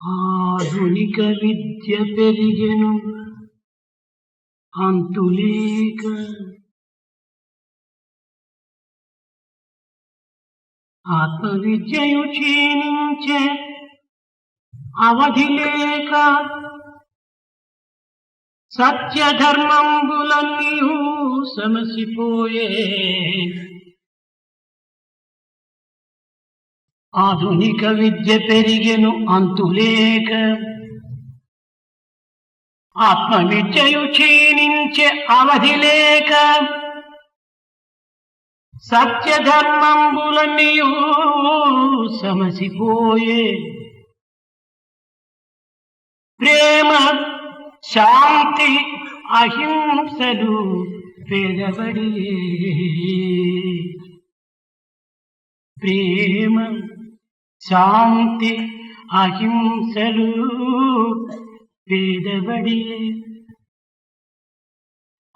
ఆధునిక విద్య పెరిగెను అంతులేక, ఆత్మ విద్యయు క్షీణించే అవధి లేక, సత్యధర్మంబులన్నీయు సమసిపోయే. ఆధునిక విద్య పెరిగెను అంతులేక, ఆత్మ విద్యయు క్షీణించే అవధి లేక, సత్యధర్మంబులన్నీయు సమసిపోయే. ప్రేమ శాంతి అహింసలు పేదబడియే. ప్రేమ శాంతి అహింసలు పేదబడియే.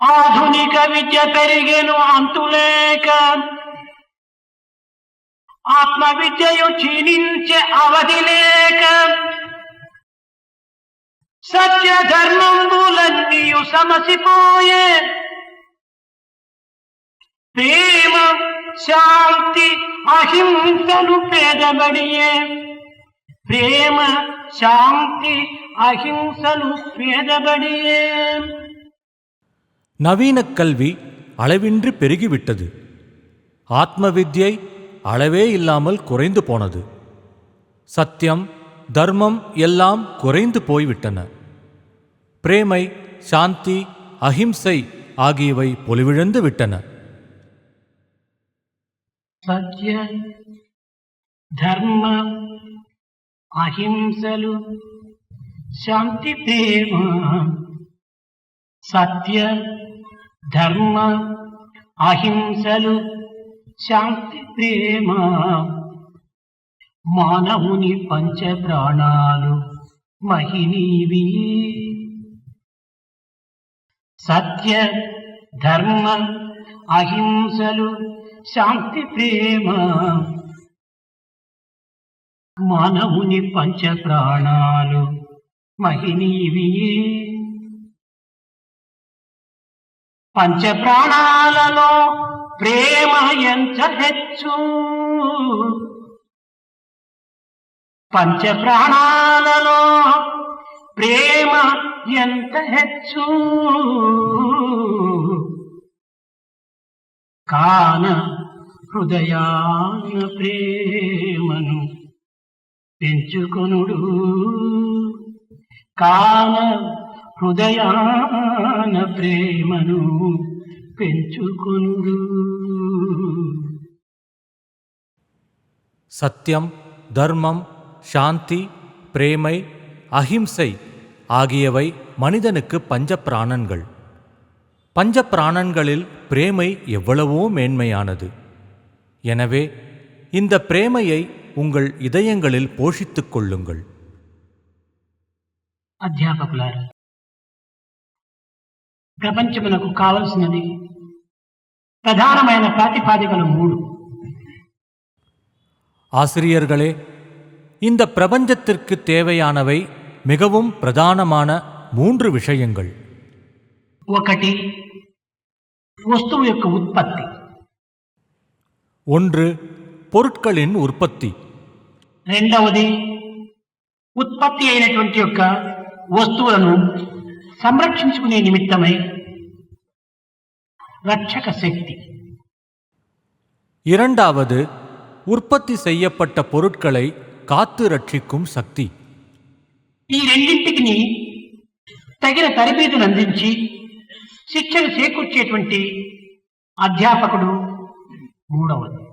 ఆధునిక విద్య పెరిగెను అంతులేక, ఆత్మ విద్యయు క్షీణించే అవధి లేక, సత్య ధర్మంబులన్నీయు సమసిపోయే. ప్రేమ శాంతి అహింసలు పేదబడియే. ప్రేమ శాంతి அஹிம்சலு பேதபடியே. நவீன கல்வி அளவின்றி பெருகிவிட்டது. ஆத்ம வித்யை அளவே இல்லாமல் குறைந்து போனது. சத்தியம் தர்மம் எல்லாம் குறைந்து போய்விட்டன. பிரேமை சாந்தி அஹிம்சை ஆகியவை பொலிவிழந்து விட்டன. சத்ய தர்ம అహింసలు శాంతి ప్రేమ. సత్య ధర్మ అహింసలు శాంతి ప్రేమ. మానవుని పంచ ప్రాణాలు మహినీవి. సత్య ధర్మ అహింసలు శాంతి ప్రేమ. మానవుని పంచ ప్రాణాలు మహినీవి. పంచ ప్రాణాలలో ప్రేమ ఎంత హెచ్చు. పంచ ప్రాణాలలో ప్రేమ ఎంత హెచ్చు. కాన హృదయాన ప్రేమను పెంచుకొనుడు. కాన హృదయాన ప్రేమను పెంచుకొనుడు. சத்தியம் தர்மம் சாந்தி பிரேமை அஹிம்சை ஆகியவை மனிதனுக்கு பஞ்ச பிராணன்கள். பஞ்ச பிராணன்களில் பிரேமை எவ்வளவோ மேன்மையானது. எனவே இந்த பிரேமையை உங்கள் இதயங்களில் போஷித்துக் கொள்ளுங்கள். అధ్యాపకులారా, ప్రపంచమునకు కావలసినది ప్రధానమైన ప్రాతిపాదికలు 3. ஆசிரியர்களே, இந்த பிரபஞ்சத்திற்கு தேவையானவை மிகவும் பிரதானமான 3 விஷயங்கள். 1. వస్తువు యొక్క ఉత్పత్తి. 1. பொருட்களின் உற்பத்தி. 2. ఉత్పత్తి అయినటువంటి యొక్క వస్తువులను సంరక్షించుకునే నిమిత్తమై రక్షక శక్తి. 2. உற்பத்தி செய்யப்பட்ட பொருட்களை காத்து ரட்சிக்கும் சக்தி. ఈ రెండింటికి తగిన తరబేతును అందించి శిక్షణ చేకూర్చేటువంటి అధ్యాపకుడు 3.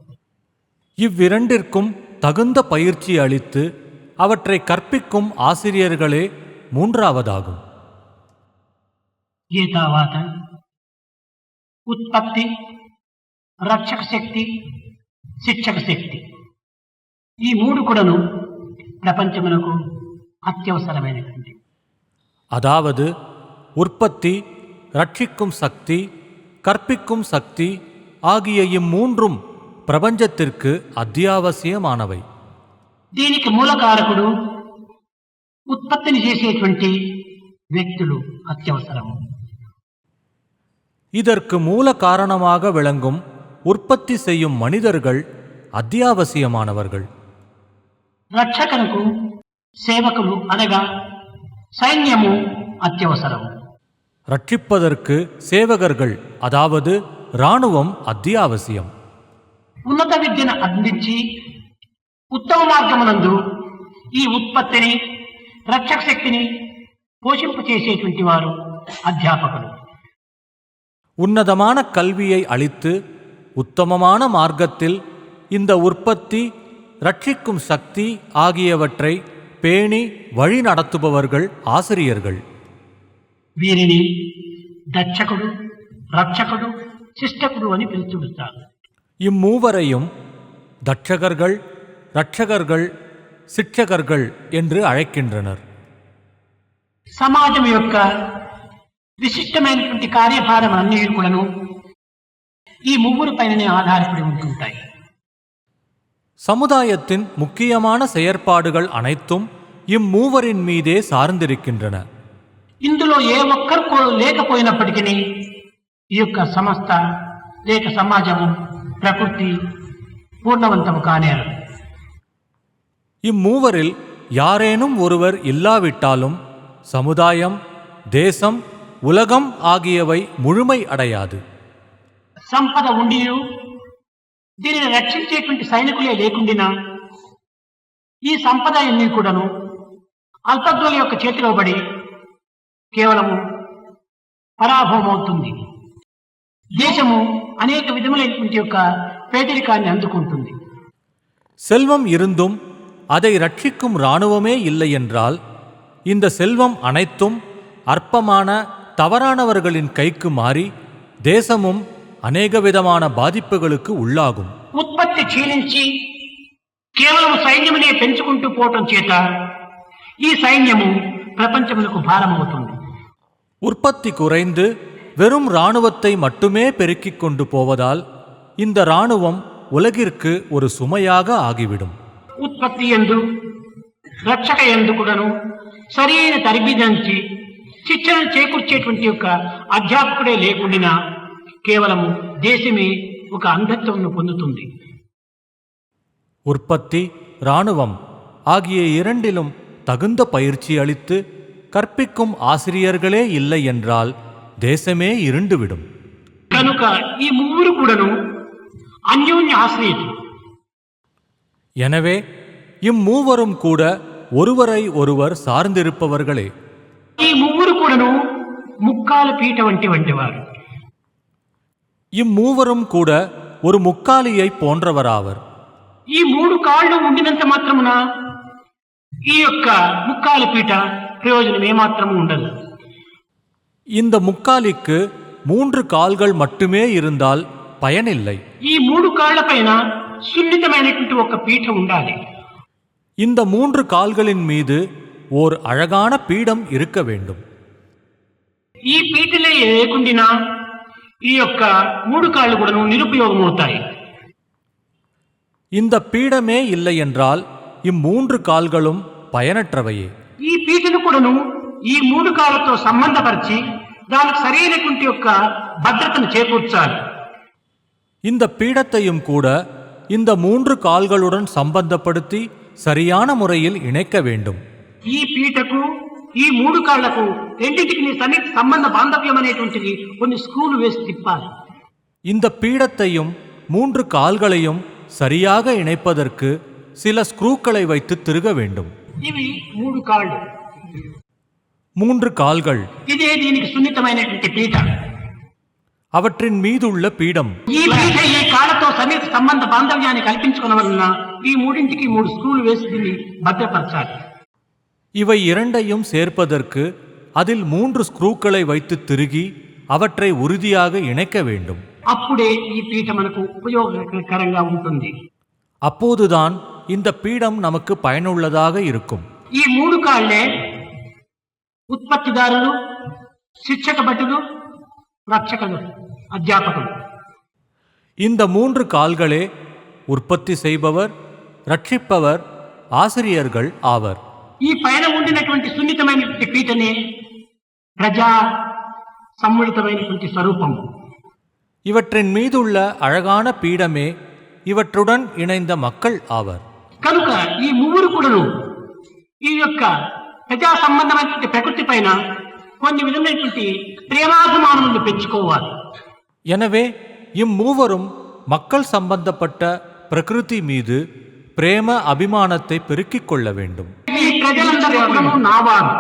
இவ்விரண்டிற்கும் தகுந்த பயிற்சி அளித்து அவற்றை கற்பிக்கும் ஆசிரியர்களே 3. ఏతావాత ఉత్పత్తి, రక్షక శక్తి, శిక్షక శక్తి, ఈ 3 కూడాను ప్రపంచమునకు అత్యవసరమైనటువంటి. அதாவது உற்பத்தி, ரட்சிக்கும் சக்தி, கற்பிக்கும் சக்தி ஆகிய இம்மூன்றும் பிரபஞ்சத்திற்கு அத்தியாவசியமானவை. దీనికి మూలకారకుడు ఉత్పత్తిని చేసేటువంటి వ్యక్తులు అత్యవసరము. இதற்கு மூல காரணமாக விளங்கும் உற்பத்தி செய்யும் மனிதர்கள் அத்தியாவசியமானவர்கள். రక్షకులకు సేవకులు అనగా సైన్యము అత్యవసరము. ரட்சிப்பதற்கு சேவகர்கள் அதாவது இராணுவம் அத்தியாவசியம். ఉన్నత విద్యను అందించి ఉత్తమ మార్గమునందు ఈ ఉత్పత్తిని రక్షక శక్తిని పోషింప చేసేటువంటి వారు అధ్యాపకులు. உன்னதமான கல்வியை அளித்து உத்தமமான மார்க்கத்தில் இந்த உற்பத்தி ரட்சிக்கும் சக்தி ஆகியவற்றை பேணி வழி நடத்துபவர்கள் ஆசிரியர்கள். వీరిని దక్షకుడు, రక్షకుడు, శిష్టకుడు అని పిలుచుకుంటారు. இம்மூவரையும் தட்சகர்கள், ரட்சகர்கள், சிட்சகர்கள் என்று அழைக்கின்றனர். సమాజం యొక్క విశిష్టమైనటువంటి కార్యభారం అన్ని కూడాను ఈ ముగ్గురు పైననే ఆధారపడి ఉంటుంటాయి. சமுதாயத்தின் முக்கியமான செயற்பாடுகள் அனைத்தும் இம்மூவரின் மீதே சார்ந்திருக்கின்றன. ఇందులో ఏ ఒక్కరు లేకపోయినప్పటికీ ఈ యొక్క సంస్థ లేక సమాజము ప్రకృతి పూర్ణవంతము కానేరు. இம்மூவரில் யாரேனும் ஒருவர் இல்லாவிட்டாலும் சமுதாயம், தேசம், உலகம் ஆகியவை முழுமை அடையாது. సంపద ఉండి దీనిని రక్షించేటువంటి సైనికులే లేకుండినా ఈ సంపద అన్ని కూడాను అల్పజ్ఞుల యొక్క చేతిలో పడి కేవలము పరాభవం అవుతుంది. దేశము అనేక విధములైనటువంటి యొక్క పేదరికాన్ని అందుకుంటుంది. செல்வம் இருந்தும் அதை ரட்சிக்கும் இராணுவமே இல்லை என்றால் இந்த செல்வம் அனைத்தும் அற்பமான தவறானவர்களின் கைக்கு மாறி தேசமும் அநேக விதமான பாதிப்புகளுக்கு உள்ளாகும். ఉత్పత్తి క్షీణించి కేవలం సైన్యమునే పెంచుకుంటూ పోవటం చేత ఈ సైన్యము ప్రపంచములకు భారమవుతుంది. உற்பத்தி குறைந்து வெறும் இராணுவத்தை மட்டுமே பெருக்கிக் கொண்டு போவதால் இந்த இராணுவம் உலகிற்கு ஒரு சுமையாக ஆகிவிடும். ఉత్పత్తి యందు రక్షక యందు కూడాను సరైన తరబిదంచి శిక్షణ చేకూర్చేటువంటి యొక్క అధ్యాపకుడే లేకుండా కేవలము దేశమే ఒక అంధత్వమును పొందుతుంది. உற்பத்தி, இராணுவம் ஆகிய இரண்டிலும் தகுந்த பயிற்சி அளித்து கற்பிக்கும் ஆசிரியர்களே இல்லை என்றால் தேசமே இருண்டுவிடும். కనుక ఈ ముగ్గురు కూడాను అన్యోన్య ఆశ్రయితులు. எனவே இம்மூவரும் கூட ஒருவரை ஒருவர் சார்ந்திருப்பவர்களே. ఈ ముగ్గురు కూడాను ముక్కాల పీట వంటి వారు. இம்மூவரும் கூட ஒரு முக்காலியை போன்றவராவர். ఈ మూడు కాళ్ళు ఉండినంత మాత్రమున ఈ యొక్క ముక్కాల పీట ప్రయోజనం ఏమాత్రము ఉండదు. இந்த முக்காலிக்கு 3 கால்கள் மட்டுமே இருந்தால் பயனில்லை. ఈ మూడు కాళ్ల పైన సున్నితమైనటువంటి ఒక పీఠ ఉండాలి. இந்த 3 கால்களின் மீது ஓர் அழகான பீடம் இருக்க வேண்டும். ఈ పీటలే లేకుండా ఈ యొక్క మూడు కాళ్ళు కూడా నిరుపయోగమవుతాయి. இந்த பீடமே இல்லை என்றால் இம்மூன்று கால்களும் பயனற்றவையே. ఈ పీటను కూడాను ఈ మూడు కాళ్ళతో సంబంధపరిచి దానికి సరైనటువంటి యొక్క భద్రతను చేకూర్చాలి. இந்த பீடத்தையும் கூட இந்த 3 கால்களுடன் சம்பந்தப்படுத்தி சரியான முறையில் இணைக்க வேண்டும். ఈ పీటకు ఈ మూడు కాళ్లకు రెండింటికి సన్నిహిత సంబంధ బాంధవ్యం అనేటువంటిది కొన్ని స్క్రూలు వేసి తిప్పాలి. இந்த பீடத்தையும் 3 கால்களையும் சரியாக இணைப்பதற்கு சில ஸ்க்ரூக்களை வைத்து திருக வேண்டும். ఇవి మూడు కాళ్ళు, 3 கால்கள். ఇదే దీనికి సున్నితమైనటువంటి పీట. அவற்றின் மீதுள்ள பீடம். ఈ పీట ఈ కాళ్ళతో సన్నిహిత సంబంధ బాంధవ్యాన్ని కల్పించుకున్న వలన ఈ మూడింటికి 3 స్క్రూలు వేసి దీన్ని భద్రపరచాలి. இவை இரண்டையும் சேர்ப்பதற்கு அதில் 3 ஸ்க்ரூக்களை வைத்து திருகி அவற்றை உறுதியாக இணைக்க வேண்டும். అప్పుడే ఈ పీట మనకు ఉపయోగకరంగా ఉంటుంది. அப்போதுதான் இந்த பீடம் நமக்கு பயனுள்ளதாக இருக்கும். ఈ మూడు కాళ్లే ఉత్పత్తిదారులు, శిక్షక భటులు, రక్షకులు, అధ్యాపకులు. இந்த 3 கால்களே உற்பத்தி செய்பவர், ரட்சிப்பவர், ஆசிரியர்கள் ஆவர். ఈ పైన ఉండినటువంటి సున్నితమైనటువంటి పీటనే ప్రజా సమ్మిళితమైనటువంటి స్వరూపము. இவற்றின் மீதுள்ள அழகான பீடமே இவற்றுடன் இணைந்த மக்கள் ஆவர். కనుక ఈ ముగ్గురు కూడాను ఈ యొక్క ప్రజా సంబంధమైనటువంటి ప్రకృతి పైన కొన్ని విధమైనటువంటి ప్రేమాభిమానములను పెంచుకోవాలి. எனவே இம்மூவரும் மக்கள் சம்பந்தப்பட்ட பிரகிருதி மீது பிரேம அபிமானத்தை பெருக்கிக் கொள்ள வேண்டும். ఈ ప్రజలందరూ కూడాను నావారు.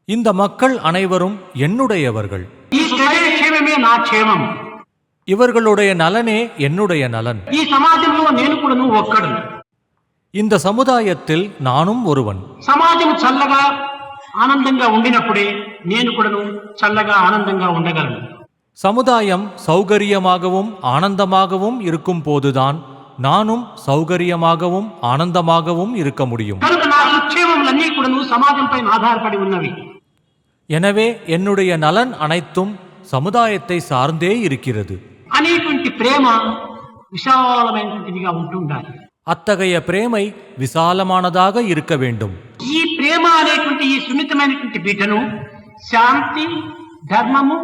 இந்த மக்கள் அனைவரும் என்னுடையவர்கள். ఈ ప్రజల క్షేమమే నా క్షేమం. இவர்களுடைய நலனே என்னுடைய நலன். ఈ సమాజంలో నేను కూడాను ఒక్కడు. இந்த சமுதாயத்தில் நானும் ஒருவன். సమాజం చల్లగా ఆనందంగా ఉండినప్పుడే నేను కూడాను చల్లగా ఆనందంగా ఉండగలను. சமுதாயம் சௌகரியமாகவும் ஆனந்தமாகவும் இருக்கும் போதுதான் நானும் சௌகரியமாகவும் ஆனந்தமாகவும் இருக்க முடியும். కనుక నా సుక్షేమములన్నీ కూడాను సమాజంపై ఆధారపడి ఉన్నవి. எனவே என்னுடைய நலன் அனைத்தும் சமுதாயத்தை சார்ந்தே இருக்கிறது. అనేటువంటి ప్రేమ విశాలమైనటువంటిదిగా ఉంటుండాలి. அத்தகைய பிரேமை விசாலமானதாக இருக்க வேண்டும். ఈ ప్రేమ అనేటువంటి ఈ సున్నితమైనటువంటి పీఠను శాంతి, ధర్మము,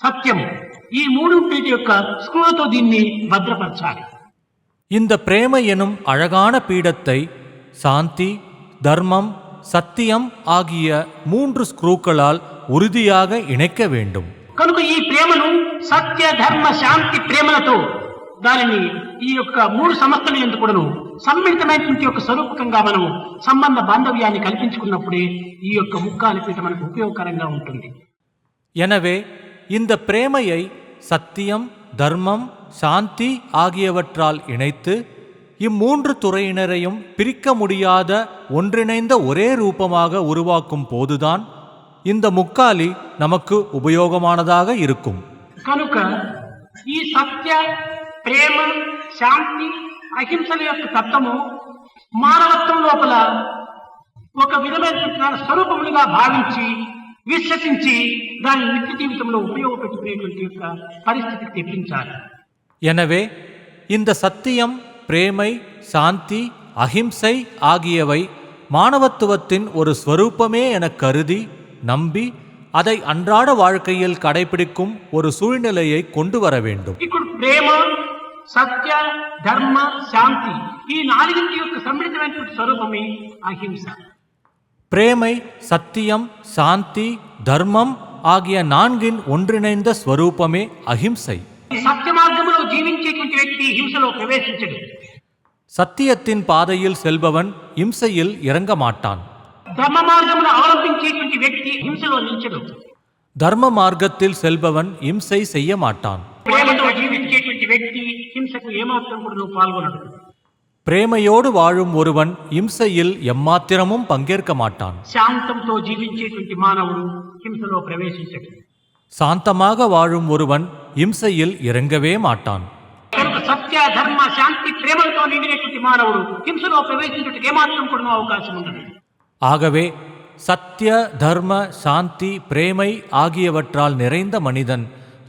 సత్యము ఈ మూడు పీఠ యొక్క స్క్రూలతో దీన్ని భద్రపరచాలి. இந்த பிரேமை எனும் அழகான பீடத்தை சாந்தி, தர்மம், சத்தியம் ஆகிய 3 ஸ்க்ரூக்களால் உறுதியாக இணைக்க வேண்டும். కనుక ఈ ప్రేమను సత్య, ధర్మ, శాంతి ప్రేమలతో దానిని ఈ యొక్క మూడు సంస్థల ఎందుకు కూడాను సమ్మిళితమైనటువంటి యొక్క స్వరూపకంగా మనం సంబంధ బాంధవ్యాన్ని కల్పించుకున్నప్పుడే ఈ యొక్క ముక్కాలి పీఠ మనకు ఉపయోగకరంగా ఉంటుంది. எனவே இந்த பிரேமையை சத்தியம், தர்மம், சாந்தி ஆகியவற்றால் இணைத்து இம்மூன்று துறையினரையும் பிரிக்க முடியாத ஒன்றிணைந்த ஒரே ரூபமாக உருவாக்கும் போதுதான் இந்த முக்காலி நமக்கு உபயோகமானதாக இருக்கும். కనుక ఈ సత్య, ప్రేమ, శాంతి, అహింసల యొక్క తత్వము మానవత్వం లోపల ఒక విధమైన స్వరూపములుగా భావించి విశ్వసించి దాని నిత్య జీవితంలో ఉపయోగపెట్టుకునేటువంటి యొక్క పరిస్థితికి తెప్పించాలి. எனவே இந்த சத்தியம், பிரேமை, சாந்தி, அஹிம்சை ஆகியவை மானவத்துவத்தின் ஒரு ஸ்வரூபமே என கருதி நம்பி அதை அன்றாட வாழ்க்கையில் கடைபிடிக்கும் ஒரு சூழ்நிலையை கொண்டு வர வேண்டும். ఇప్పుడు ప్రేమ, సత్య, ధర్మ, శాంతి ఈ నాలుగింటి యొక్క సమ్మిళితమైనటువంటి స్వరూపమే అహింస. பிரேமை, சத்தியம், சாந்தி, தர்மம் ஆகிய 4 ஒன்றிணைந்த ஸ்வரூபமே அஹிம்சை. సత్య మార్గంలో జీవించేటువంటి వ్యక్తి హింసలో ప్రవేశించడు. சத்தியத்தின் பாதையில் செல்பவன் இம்சையில் இறங்க மாட்டான். ధర్మ మార్గమును అవలంబించేటువంటి వ్యక్తి హింసలో నిలిచడు. தர்ம மார்க்கத்தில் செல்பவன் இம்சை செய்ய மாட்டான். ప్రేమతో జీవించేటువంటి వ్యక్తి హింసకు ఏమాత్రం కూడా పాల్గొనడు. பிரேமையோடு வாழும் ஒருவன் இம்சையில் எம்மாத்திரமும் பங்கேற்க மாட்டான். శాంతంతో జీవించేటువంటి మానవుడు హింసలో ప్రవేశించడు. சாந்தமாக வாழும் ஒருவன் இம்சையில் இறங்கவே மாட்டான். కనుక సత్య, ధర్మ, శాంతి ప్రేమలతో నిండినటువంటి మానవుడు హింసలో ప్రవేశించడానికి ఏమాత్రం కూడా అవకాశం ఉండదు. ஆகவே சத்திய, தர்ம, சாந்தி, பிரேமை ஆகியவற்றால் நிறைந்த மனிதன்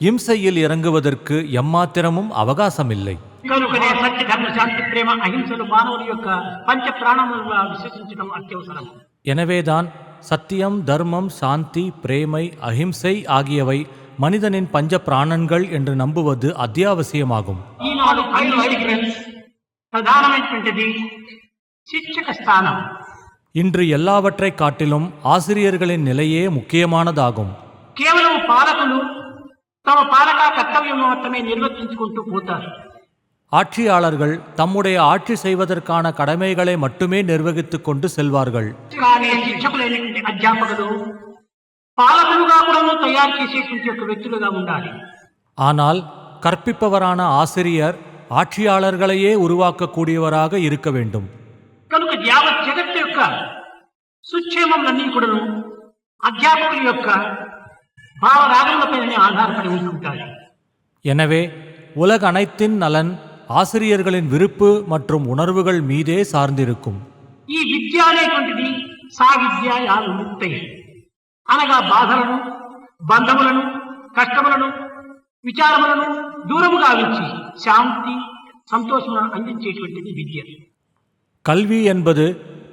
இம்சையில் இறங்குவதற்கு எம்மாத்திரமும் அவகாசமில்லை. కనుకనే సత్య, ధర్మ, శాంతి, ప్రేమ, అహింసలు మానవుడి యొక్క పంచ ప్రాణములుగా విశ్వసించడం అత్యవసరం. எனவேதான் சத்தியம், தர்மம், சாந்தி, பிரேமை, அஹிம்சை ஆகியவை மனிதனின் பஞ்ச பிராணன்கள் என்று நம்புவது அத்தியாவசியமாகும். ఈనాడు అన్నిటికీ ప్రధానమైనటువంటిది శిక్షక స్థానం. இன்று எல்லாவற்றை காட்டிலும் ஆசிரியர்களின் நிலையே முக்கியமானதாகும். కేవలం పాలకులు తమ పాలకా కర్తవ్యం మాత్రమే నిర్వర్తించుకుంటూ పోతారు. ஆட்சியாளர்கள் தம்முடைய ஆட்சி செய்வதற்கான கடமைகளை மட்டுமே நிர்வகித்துக் கொண்டு செல்வார்கள். కానీ శిక్షకులైనటువంటి అధ్యాపకులు పాలకులుగా కూడా తయారు చేసేటువంటి ఒక వ్యక్తులుగా ఉండాలి. ஆனால் கற்பிப்பவரான ஆசிரியர் ஆட்சியாளர்களையே உருவாக்கக்கூடியவராக இருக்க வேண்டும். కనుక యావత్ జగత్తు యొక్క సుక్షేమములన్నీ కూడాను అధ్యాపకుల యొక్క భావరాగములపైనే ఆధారపడి ఉంటుంటాయి. எனவே உலக அனைத்தின் நலன் ஆசிரியர்களின் விருப்பு மற்றும் உணர்வுகள் மீதே சார்ந்திருக்கும். ఈ విద్య అనేటువంటిది సా విద్య యా విముక్తై అనగా బాధలను, బంధములను, కష్టములను, విచారములను దూరముగా ఉంచి శాంతి, సంతోషములను అందించేటువంటిది విద్య. கல்வி என்பது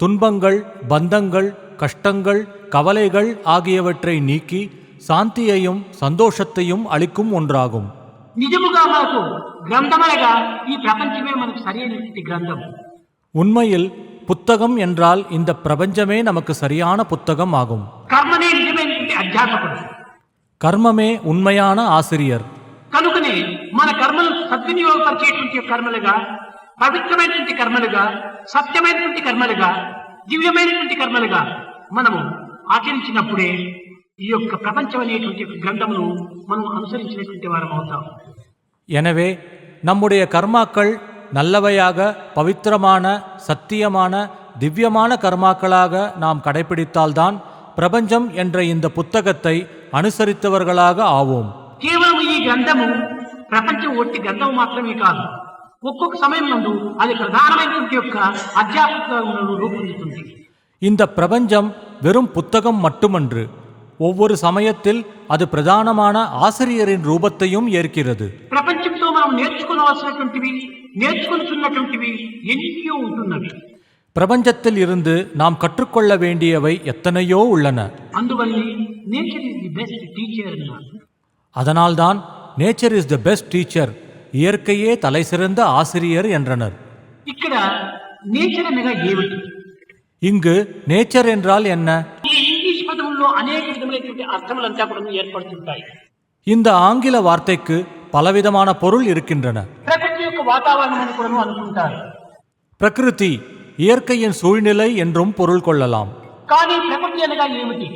துன்பங்கள், பந்தங்கள், கஷ்டங்கள், கவலைகள் ஆகியவற்றை நீக்கி శాంతిயையும் சந்தோஷத்தையும் అளிக்கும் ஒன்றாகும். నిజముగా మనకు గ్రంథమనగా ఈ ప్రపంచమే మనకు సరైనటువంటి గ్రంథం. உண்மையில் புத்தகம் என்றால் இந்த பிரபஞ்சமே நமக்கு சரியான புத்தகம் ஆகும். కర్మనే నిజమైనటువంటి అధ్యాపకుడు. కర్మమే ఉన్మయాన ఆసిరియర్. కనుకనే మన కర్మలు సద్వినియోగపరిచేటువంటి కర్మలుగా, పవిత్రమైనటువంటి కర్మలుగా, సత్యమైనటువంటి కర్మలుగా, దివ్యమైనటువంటి కర్మలుగా మనము ఆచరించినప్పుడే ఈ యొక్క ప్రపంచం అనేటువంటి గ్రంథమును మనం అనుసరించినటువంటి వారం అవుతాం. எனவே நம்முடைய கர்மாக்கள் நல்லவையாக, பவித்திரமான, சத்தியமான, திவ்யமான கர்மாக்களாக நாம் கடைபிடித்தால்தான் பிரபஞ்சம் என்ற இந்த புத்தகத்தை అనుసరిத்தவர்களாக ఆவோம். కేవలం ఈ గ్రంథము ప్రపంచం ఒట్టి గ్రంథము మాత్రమే కాదు, ఒక్కొక్క సమయం నందు అది ప్రధానమైనటువంటి యొక్క అధ్యాపకులను రూపొందుతుంది. இந்த பிரபஞ்சம் வெறும் புத்தகம் மட்டுமன்று, ஒவ்வொரு சமயத்தில் அது பிரதானமான ஆசிரியரின் ரூபத்தையும் ஏற்கிறது. ప్రపంచంతో మనం నేర్చుకోవాల్సినటువంటివి, నేర్చుకొనుచున్నటువంటివి ఎన్నో ఉంటున్నవి. பிரபஞ்சத்தில் இருந்து நாம் கற்றுக்கொள்ள வேண்டியவை எத்தனையோ உள்ளன. అందువల్లే nature is the best teacher అన్నారు. அதனால்தான் nature is the best teacher, இயற்கையே தலை சிறந்த ஆசிரியர் என்றனர். ఇక్కడ నేచర్ అనగా ఏమిటి? இங்கு நேச்சர் என்றால் என்ன? ఈ ఇంగ్లీష్ పదముల్లో అనేక విధమైనటువంటి అర్థములంతా కూడా ఏర్పడుతుంటాయి. இந்த ఆంగ్ల వార్తకు పలవిధமான பொருள் இருக்கின்றன. ప్రకృతి యొక్క వాతావరణం అని కూడా అనుకుంటారు. பிரகிருதி, இயற்கையின் சூழ்நிலை என்றும் பொருள் கொள்ளலாம். కానీ ప్రకృతి అనగా ఏమిటి?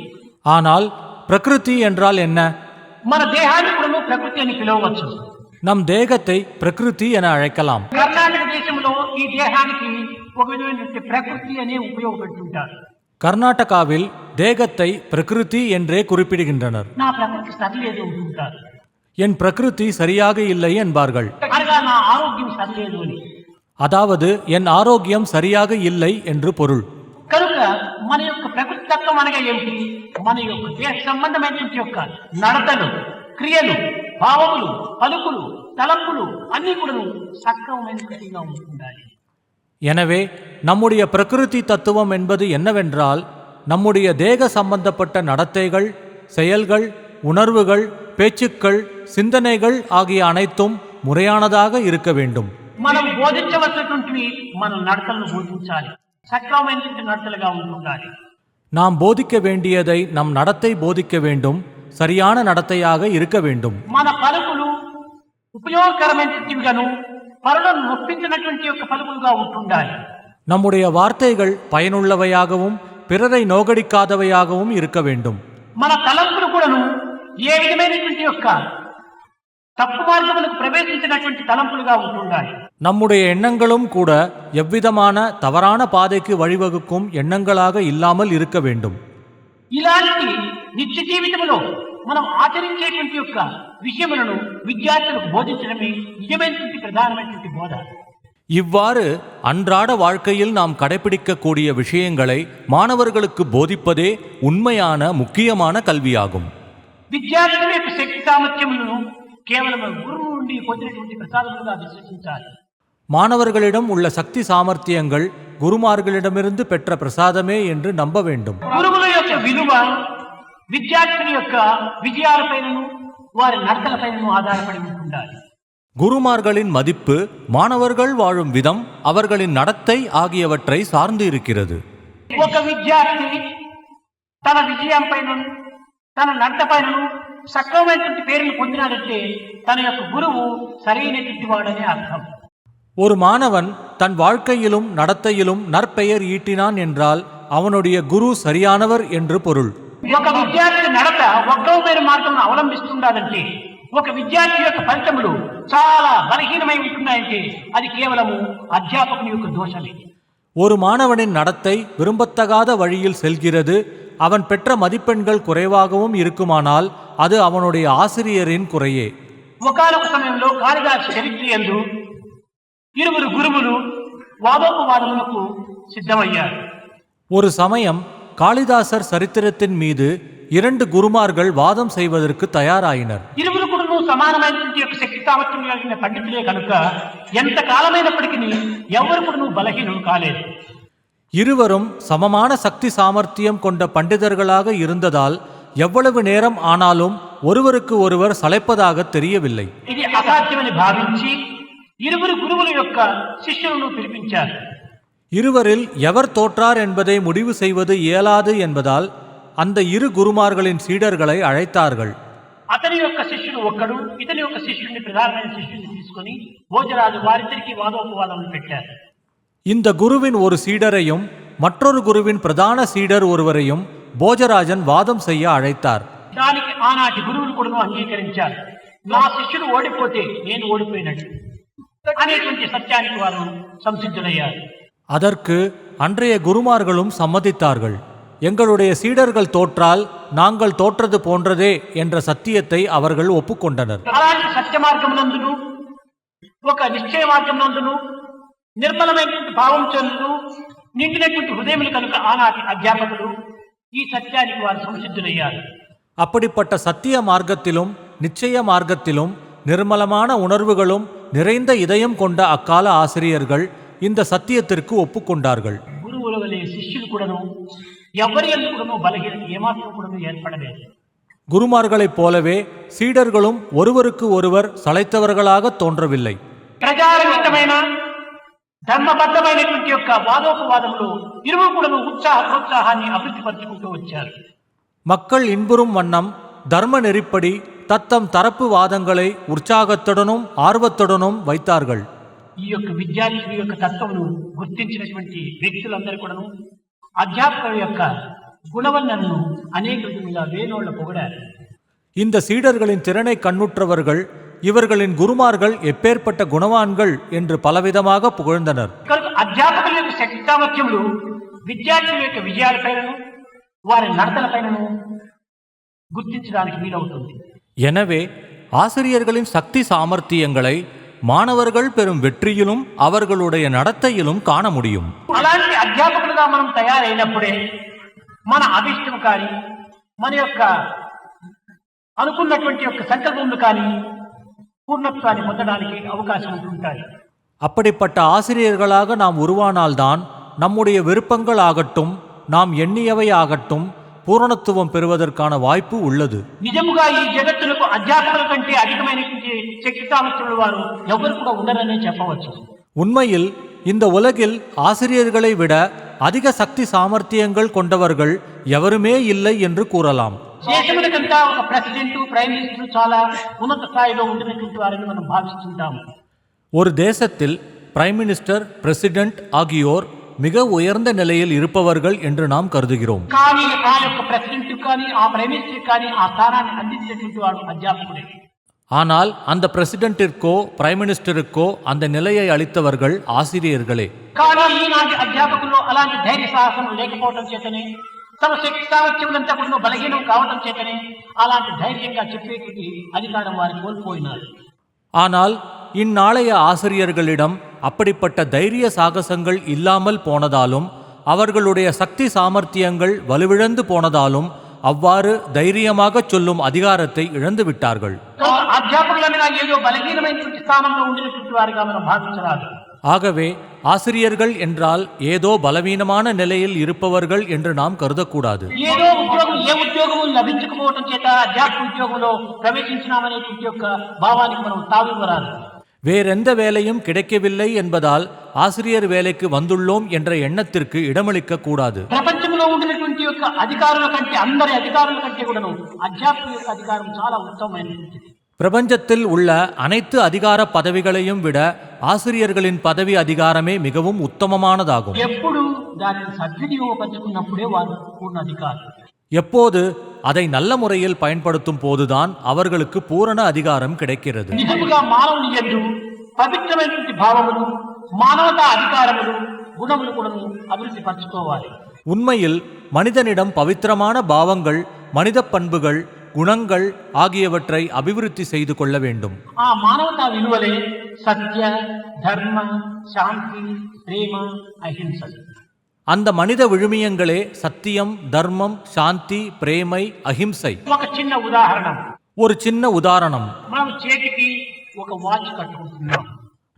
ஆனால் பிரகிருதி என்றால் என்ன? మన దేహాన్ని కూడా ప్రకృతి అని పిలవవచ్చు. நம் தேகத்தை பிரகிருதி என அழைக்கலாம். కర్ణాటక దేశంలో ఈ దేహానికి ఒక విధమైనటువంటి ప్రకృతి అనే ఉపయోగపెడుతుంటారు. கர்நாடகாவில் தேகத்தை பிரகிருதி என்றே குறிப்பிடுகின்றனர். నా ప్రకృతి సరిలేదు అంటుంటారు. என் பிரகிருதி சரியாக இல்லை என்பார்கள். అనగా నా ఆరోగ్యం సరిలేదు అని. அதாவது என் ஆரோக்கியம் சரியாக இல்லை என்று பொருள். కనుక మన యొక్క ప్రకృతి తత్వం అనగా ఏమిటి? మన యొక్క దేహ సంబంధమైనటువంటి యొక్క నడతలు, క్రియలు, భావములు, పలుకులు, తలంపులు అన్ని కూడా సక్రమమైనట్టుగా ఉండాలి. எனவே நம்முடைய பிரகிருதி தத்துவம் என்பது என்னவென்றால், நம்முடைய தேக சம்பந்தப்பட்ட நடத்தைகள், செயல்கள், உணர்வுகள், பேச்சுக்கள், சிந்தனைகள் ஆகிய அனைத்தும் முறையானதாக இருக்க வேண்டும். మనం బోధించవలసినటువంటివి మన నడతలను బోధించాలి, సక్రమమైనటువంటి నడతలుగా ఉండాలి. நாம் போதிக்க வேண்டியதை நம் நடத்தை போதிக்க வேண்டும், சரியான நடத்தையாக இருக்க வேண்டும். మన పలుకులు ఉపయోగకరమైనటువంటివిగాను, పరులను నొప్పించినటువంటి యొక్క పలుకులుగా ఉంటుండాలి. நம்முடைய வார்த்தைகள் பயனுள்ளவையாகவும் பிறரை நோகடிக்காதவையாகவும் இருக்க வேண்டும். మన తలంపులు కూడాను ఏ విధమైనటువంటి యొక్క తప్పు మార్గములకు ప్రవేశించినటువంటి తలంపులుగా ఉంటుండాలి. நம்முடைய எண்ணங்களும் கூட எவ்விதமான தவறான பாதைக்கு வழிவகுக்கும் எண்ணங்களாக இல்லாமல் இருக்க வேண்டும். ఇలాంటి నిత్య జీవితంలో మనం ఆచరించేటువంటి యొక్క విషయములను విద్యార్థులకు బోధించడమే నిజమైనటువంటి ప్రధానమైనటువంటి బోధ. இவ்வாறு அன்றாட வாழ்க்கையில் நாம் கடைபிடிக்கக்கூடிய விஷயங்களை மாணவர்களுக்கு போதிப்பதே உண்மையான முக்கியமான கல்வியாகும். విద్యార్థుల యొక్క శక్తి సామర్థ్యములను కేవలం గురువు నుండి పొందినటువంటి ప్రసాదములుగా విశ్వసించాలి. மாணவர்களிடம் உள்ள சக்தி சாமர்த்தியங்கள் குருமார்களிடமிருந்து பெற்ற பிரசாதமே என்று நம்ப வேண்டும். గురువుల యొక్క విలువ విద్యార్థుల యొక్క విజయాలపైనను వారి నడతలపైనను ఆధారపడి ఉండాలి. குருமார்களின் மதிப்பு மாணவர்கள் வாழும் விதம், அவர்களின் நடத்தை ஆகியவற்றை சார்ந்து இருக்கிறது. ఒక విద్యార్థి తన విజయం పైన, తన నడత పైనను సక్రమమైనటువంటి పేరును పొందినాడంటే తన యొక్క గురువు సరైనటువంటి వాడనే అర్థం. ஒரு மாணவன் தன் வாழ்க்கையிலும் நடத்தையிலும் நற்பெயர் ஈட்டினான் என்றால் அவனுடைய குரு சரியானவர் என்று பொருள். ఒక విద్యార్థి నడత వక్రమైన మార్గం అవలంబిస్తుండాలంటే, ఒక విద్యార్థి యొక్క ఫలితములు చాలా బలహీనమై ఉంటున్నాయంటే అది కేవలము అధ్యాపకుని యొక్క దోషమే. ஒரு மாணவனின் நடத்தை விரும்பத்தகாத வழியில் செல்கிறது, அவன் பெற்ற மதிப்பெண்கள் குறைவாகவும் இருக்குமானால் அது அவனுடைய ஆசிரியரின் குறையே. ఒకానొక సమయంలో కాళిదాసు చరిత్ర యందు ఇరువురు గురువులు వాదోపవాదములకు సిద్ధమయ్యారు. ஒரு சமயம் காளிதாசர் சரித்திரத்தின் மீது 2 குருமார்கள் வாதம் செய்வதற்கு தயாராயினர். ఇరువురు కూడా సమానమైనటువంటి యొక్క శక్తి సామర్థ్యం కలిగిన పండితులే కనుక ఎంత కాలమైనప్పటికీ ఎవరు కూడా బలహీనులు కాలేదు. இருவரும் சமமான சக்தி சாமர்த்தியம் கொண்ட பண்டிதர்களாக இருந்ததால் எவ்வளவு நேரம் ஆனாலும் ஒருவருக்கு ஒருவர் சளைப்பதாக தெரியவில்லை. ఇది అసాధ్యమని భావించి ఇరువురు గురువుల యొక్క శిష్యులను పిలిపించారు. இருவரில் எவர் தோற்றார் என்பதை முடிவு செய்வது இயலாது என்பதால் அந்த இரு குருமார்களின் சீடர்களை அழைத்தார்கள். అతని యొక్క శిష్యుడు ఒక్కడు, ఇతని యొక్క శిష్యుడిని ప్రధానమైన శిష్యుడిని తీసుకుని భోజరాజు వారిద్దరికి వాదోపవాదములు పెట్టారు. இந்த குருவின் ஒரு சீடரையும் மற்றொரு குருவின் பிரதான சீடர் ஒருவரையும் போஜராஜன் வாதம் செய்ய அழைத்தார். దానికి ఆనాటి గురువులు కూడా అంగీకరించారు. నా శిష్యుడు ఓడిపోతే నేను ఓడిపోయినట్టు అనేటువంటి సత్యానికి వారు సంసిద్ధులయ్యారు. அதற்கு அன்றைய குருமார்களும் சம்மதித்தார்கள். எங்களுடைய சீடர்கள் தோற்றால் நாங்கள் தோற்றது போன்றதே என்ற சத்தியத்தை அவர்கள் ஒப்புக்கொண்டனர். అలాంటి సత్య మార్గమునందును ఒక నిశ్చయ మార్గమునందును నిర్మలమైనటువంటి భావంతో నిండినటువంటి హృదయములు కనుక ఆనాటి అధ్యాపకులు ఈ సత్యానికి వారు సంసిద్ధులయ్యారు. அப்படிப்பட்ட சத்திய மார்க்கத்திலும் நிச்சய மார்க்கத்திலும் நிர்மலமான உணர்வுகளும் நிறைந்த இதயம் கொண்ட அக்கால ஆசிரியர்கள் இந்த சத்தியத்திற்கு ஒப்புக்கொண்டார்கள். గురువుల వలె శిష్యులు కూడాను ఎవరి యందు కూడాను బలహీనత ఏమాత్రం కూడాను ఏర్పడలేదు. குருமார்களைப் போலவே சீடர்களும் ஒருவருக்கு ஒருவர் சளைத்தவர்களாக தோன்றவில்லை. ప్రజారంగితమైన ధర్మబద్ధమైనటువంటి యొక్క వాదోపవాదములు ఇరువురు కూడాను ఉత్సాహ ప్రోత్సాహాన్ని అభివృద్ధి పరుచుకుంటూ వచ్చారు. மக்கள் இன்புறும் வண்ணம் தர்ம நெறிப்படி தத்தம் தரப்பு வாதங்களை உற்சாகத்துடனும் ஆர்வத்துடனும் வைத்தார்கள். ఈ యొక్క విద్యార్థుల యొక్క తత్వమును గుర్తించినటువంటి వ్యక్తులందరూ కూడాను అధ్యాపకుల యొక్క గుణవర్ణనను అనేక విధంగా వేణోళ్ల పొగడారు. இந்த சீடர்களின் திறனை கண்ணுற்றவர்கள் இவர்களின் குருமார்கள் எப்பேற்பட்ட குணவான்கள் என்று பலவிதமாக புகழ்ந்தனர். కనుక అధ్యాపకుల యొక్క శక్తి సామర్థ్యములు విద్యార్థుల యొక్క విజయాలపైనను వారి నడతలపైనను గుర్తించడానికి వీలవుతుంది. எனவே ஆசிரியர்களின் சக்தி சாமர்த்தியங்களை மாணவர்கள் பெறும் வெற்றியிலும் அவர்களுடைய நடத்தையிலும் காண முடியும். అలాంటి అధ్యాపకులుగా మనం తయారైనప్పుడే మన అభిష్టం కానీ మన యొక్క అనుకున్నటువంటి యొక్క సంకల్పములు కానీ పూర్ణత్వాన్ని పొందడానికి అవకాశం ఉంటుంటాయి. அப்படிப்பட்ட ஆசிரியர்களாக நாம் உருவானால்தான் நம்முடைய விருப்பங்கள் ஆகட்டும் நாம் எண்ணியவை ஆகட்டும் பூரணத்துவம் பெறுவதற்கான வாய்ப்பு உள்ளது. నిజముగా ఈ జగత్తులకు అధ్యాపకుల కంటే అధికమైనటువంటి శక్తి సామర్థ్యముల వారు ఎవరు కూడా ఉండరనే చెప్పవచ్చు. உண்மையில் இந்த உலகில் ஆசிரியர்களை விட அதிக சக்தி சாமர்த்தியங்கள் கொண்டவர்கள் எவருமே இல்லை என்று கூறலாம். దేశములకంతా ఒక ప్రెసిడెంట్, ప్రైమ్ మినిస్టర్ చాలా ఉన్నత స్థాయిలో ఉండినటువంటి వారిని మనం భావిస్తుంటాము. ஒரு தேசத்தில் பிரைம் மினிஸ்டர், பிரசிடென்ட் ஆகியோர் மிக உயர்ந்த நிலையில் இருப்பவர்கள் என்று நாம் கருதுகிறோம். కానీ ఆ యొక్క ప్రెసిడెంట్ కానీ ఆ ప్రైమ్ మినిస్టర్ కానీ ఆ స్థానాన్ని అందించినటువంటి వాడు అధ్యాపకుడే. ஆனால் அந்த பிரசிடென்ட்டிற்கோ பிரைம் மினிஸ்டருக்கோ அந்த நிலையை அளித்தவர்கள் ஆசிரியர்களே. కానీ ఈనాటి అధ్యాపకుల్లో అలాంటి ధైర్య సాహసం లేకపోవడం చేతనే తమ శక్తి సామర్థ్యములంతా కూడా బలహీనం కావడం చేతనే అలాంటి ధైర్యంగా చెప్పేటువంటి అధికారం వారు కోల్పోయినారు. ஆனால் இந்நாளைய ஆசிரியர்களிடம் அப்படிப்பட்ட தைரிய சாகசங்கள் இல்லாமல் போனதாலும் அவர்களுடைய சக்தி சாமர்த்தியங்கள் வலுவிழந்து போனதாலும் அவ்வாறு தைரியமாக சொல்லும் அதிகாரத்தை இழந்து விட்டார்கள். అధ్యాపకులనగా ఏదో బలహీనమైనటువంటి స్థానంలో ఉండినటువంటి వారిగా మనం భావించరాదు. ஆகவே ஆசிரியர்கள் என்றால் ஏதோ பலவீனமான நிலையில் இருப்பவர்கள் என்று நாம் கருதக்கூடாது. ఏదో ఉద్యోగం ఏ ఉద్యోగము లభించకపోవడం చేత అధ్యాపక ఉద్యోగంలో ప్రవేశించినామనేటువంటి యొక్క భావానికి మనం తావివ్వరాదు. வேறெந்த வேலையும் கிடைக்கவில்லை என்பதால் ஆசிரியர் வேலைக்கு வந்துள்ளோம் என்ற எண்ணத்திற்கு இடமளிக்க கூடாது. ప్రపంచంలో ఉండినటువంటి యొక్క అధికారుల కంటే అందరి అధికారుల కంటే కూడాను అధ్యాపకుల యొక్క అధికారం చాలా ఉత్తమమైనది. பிரபஞ்சத்தில் உள்ள அனைத்து அதிகார பதவிகளையும் விட ஆசிரியர்களின் பதவி அதிகாரமே மிகவும் உத்தமமானதாகும். ఎప్పుడు దానిని సద్వినియోగపరుచుకున్నప్పుడే వారు పూర్ణ అధికారులు. எப்போது அதை நல்ல முறையில் பயன்படுத்தும் போதுதான் அவர்களுக்கு பூரண அதிகாரம் கிடைக்கிறது. నిజముగా మానవుని యందు పవిత్రమైనటువంటి భావములు, మానవతా అధికారములు, గుణములు కూడా అభివృద్ధి పరచుకోవాలి. உண்மையில் மனிதனிடம் பவித்திரமான பாவங்கள், மனித பண்புகள், குணங்கள் ஆகியவற்றை அபிவிருத்தி செய்து கொள்ள வேண்டும். ఆ మానవతా విలువలే సత్య, ధర్మ, శాంతి, ప్రేమ, అహింస. அந்த மனித விழுமியங்களே சத்தியம், தர்மம், சாந்தி, பிரேமை, அஹிம்சை. ఒక చిన్న ఉదాహరణ, ஒரு சின்ன உதாரணம். మనం చేతికి ఒక వాచ్ కట్టుకుంటున్నాం.